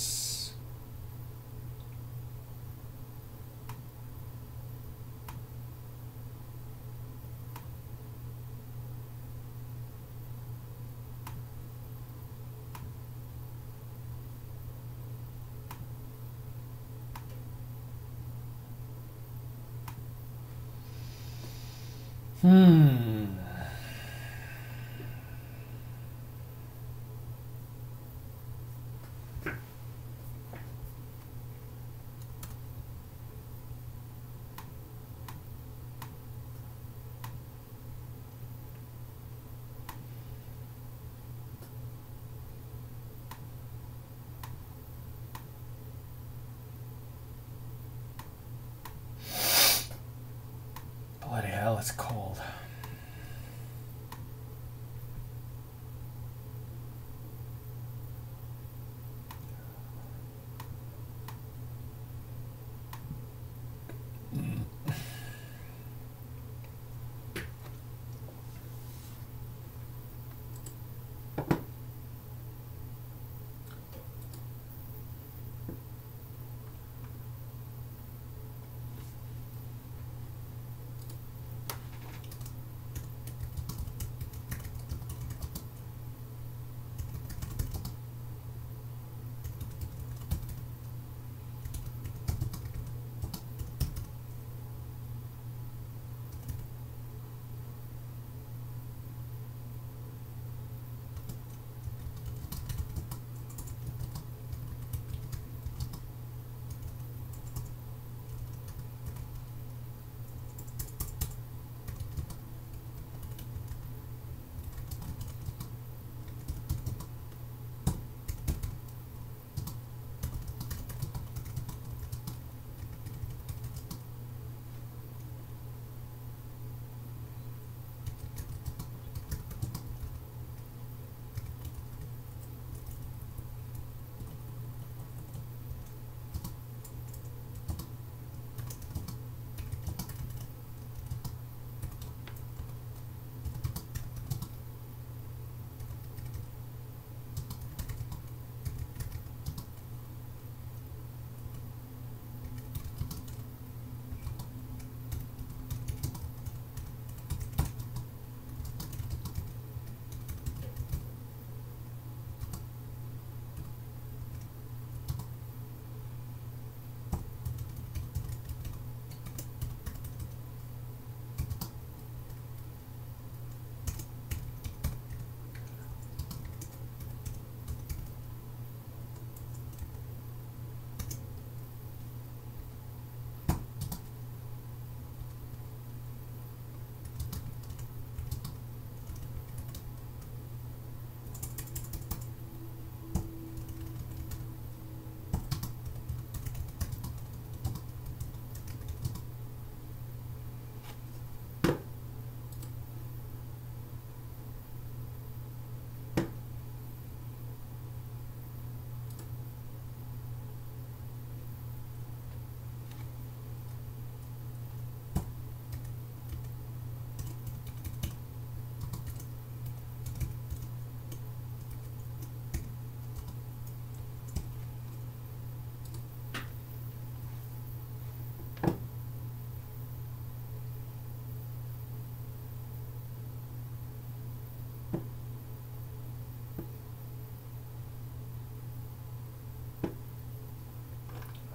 Bloody hell, it's cold.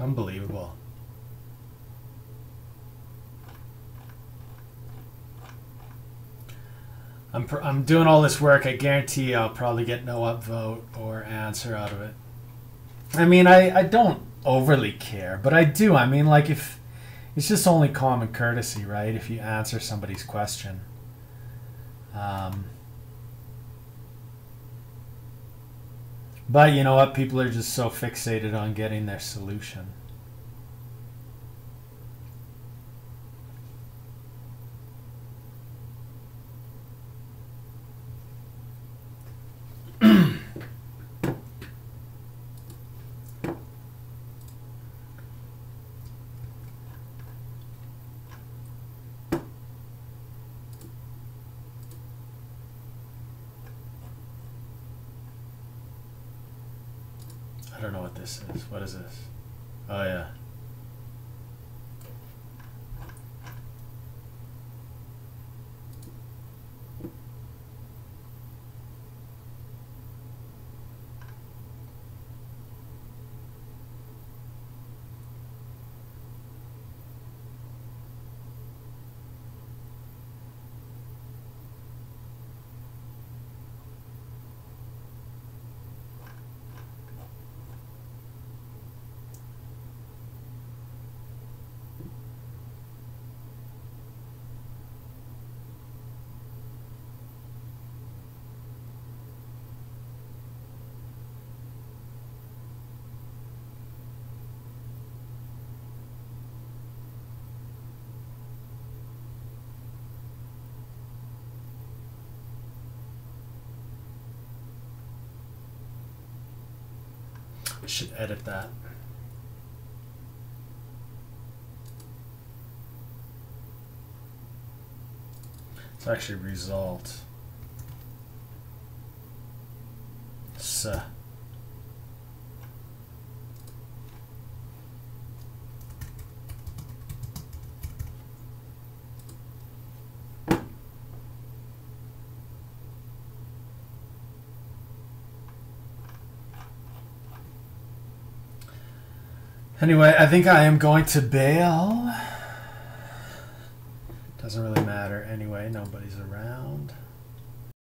Unbelievable. I'm doing all this work. I guarantee I'll probably get no upvote or answer out of it. I mean, I don't overly care, but I do. I mean, like, if it's just only common courtesy, right? If you answer somebody's question. But you know what? People are just so fixated on getting their solution. I don't know what this is. What is this? Oh, yeah. I should edit that. It's actually result. Anyway, I think I am going to bail. Doesn't really matter anyway, nobody's around.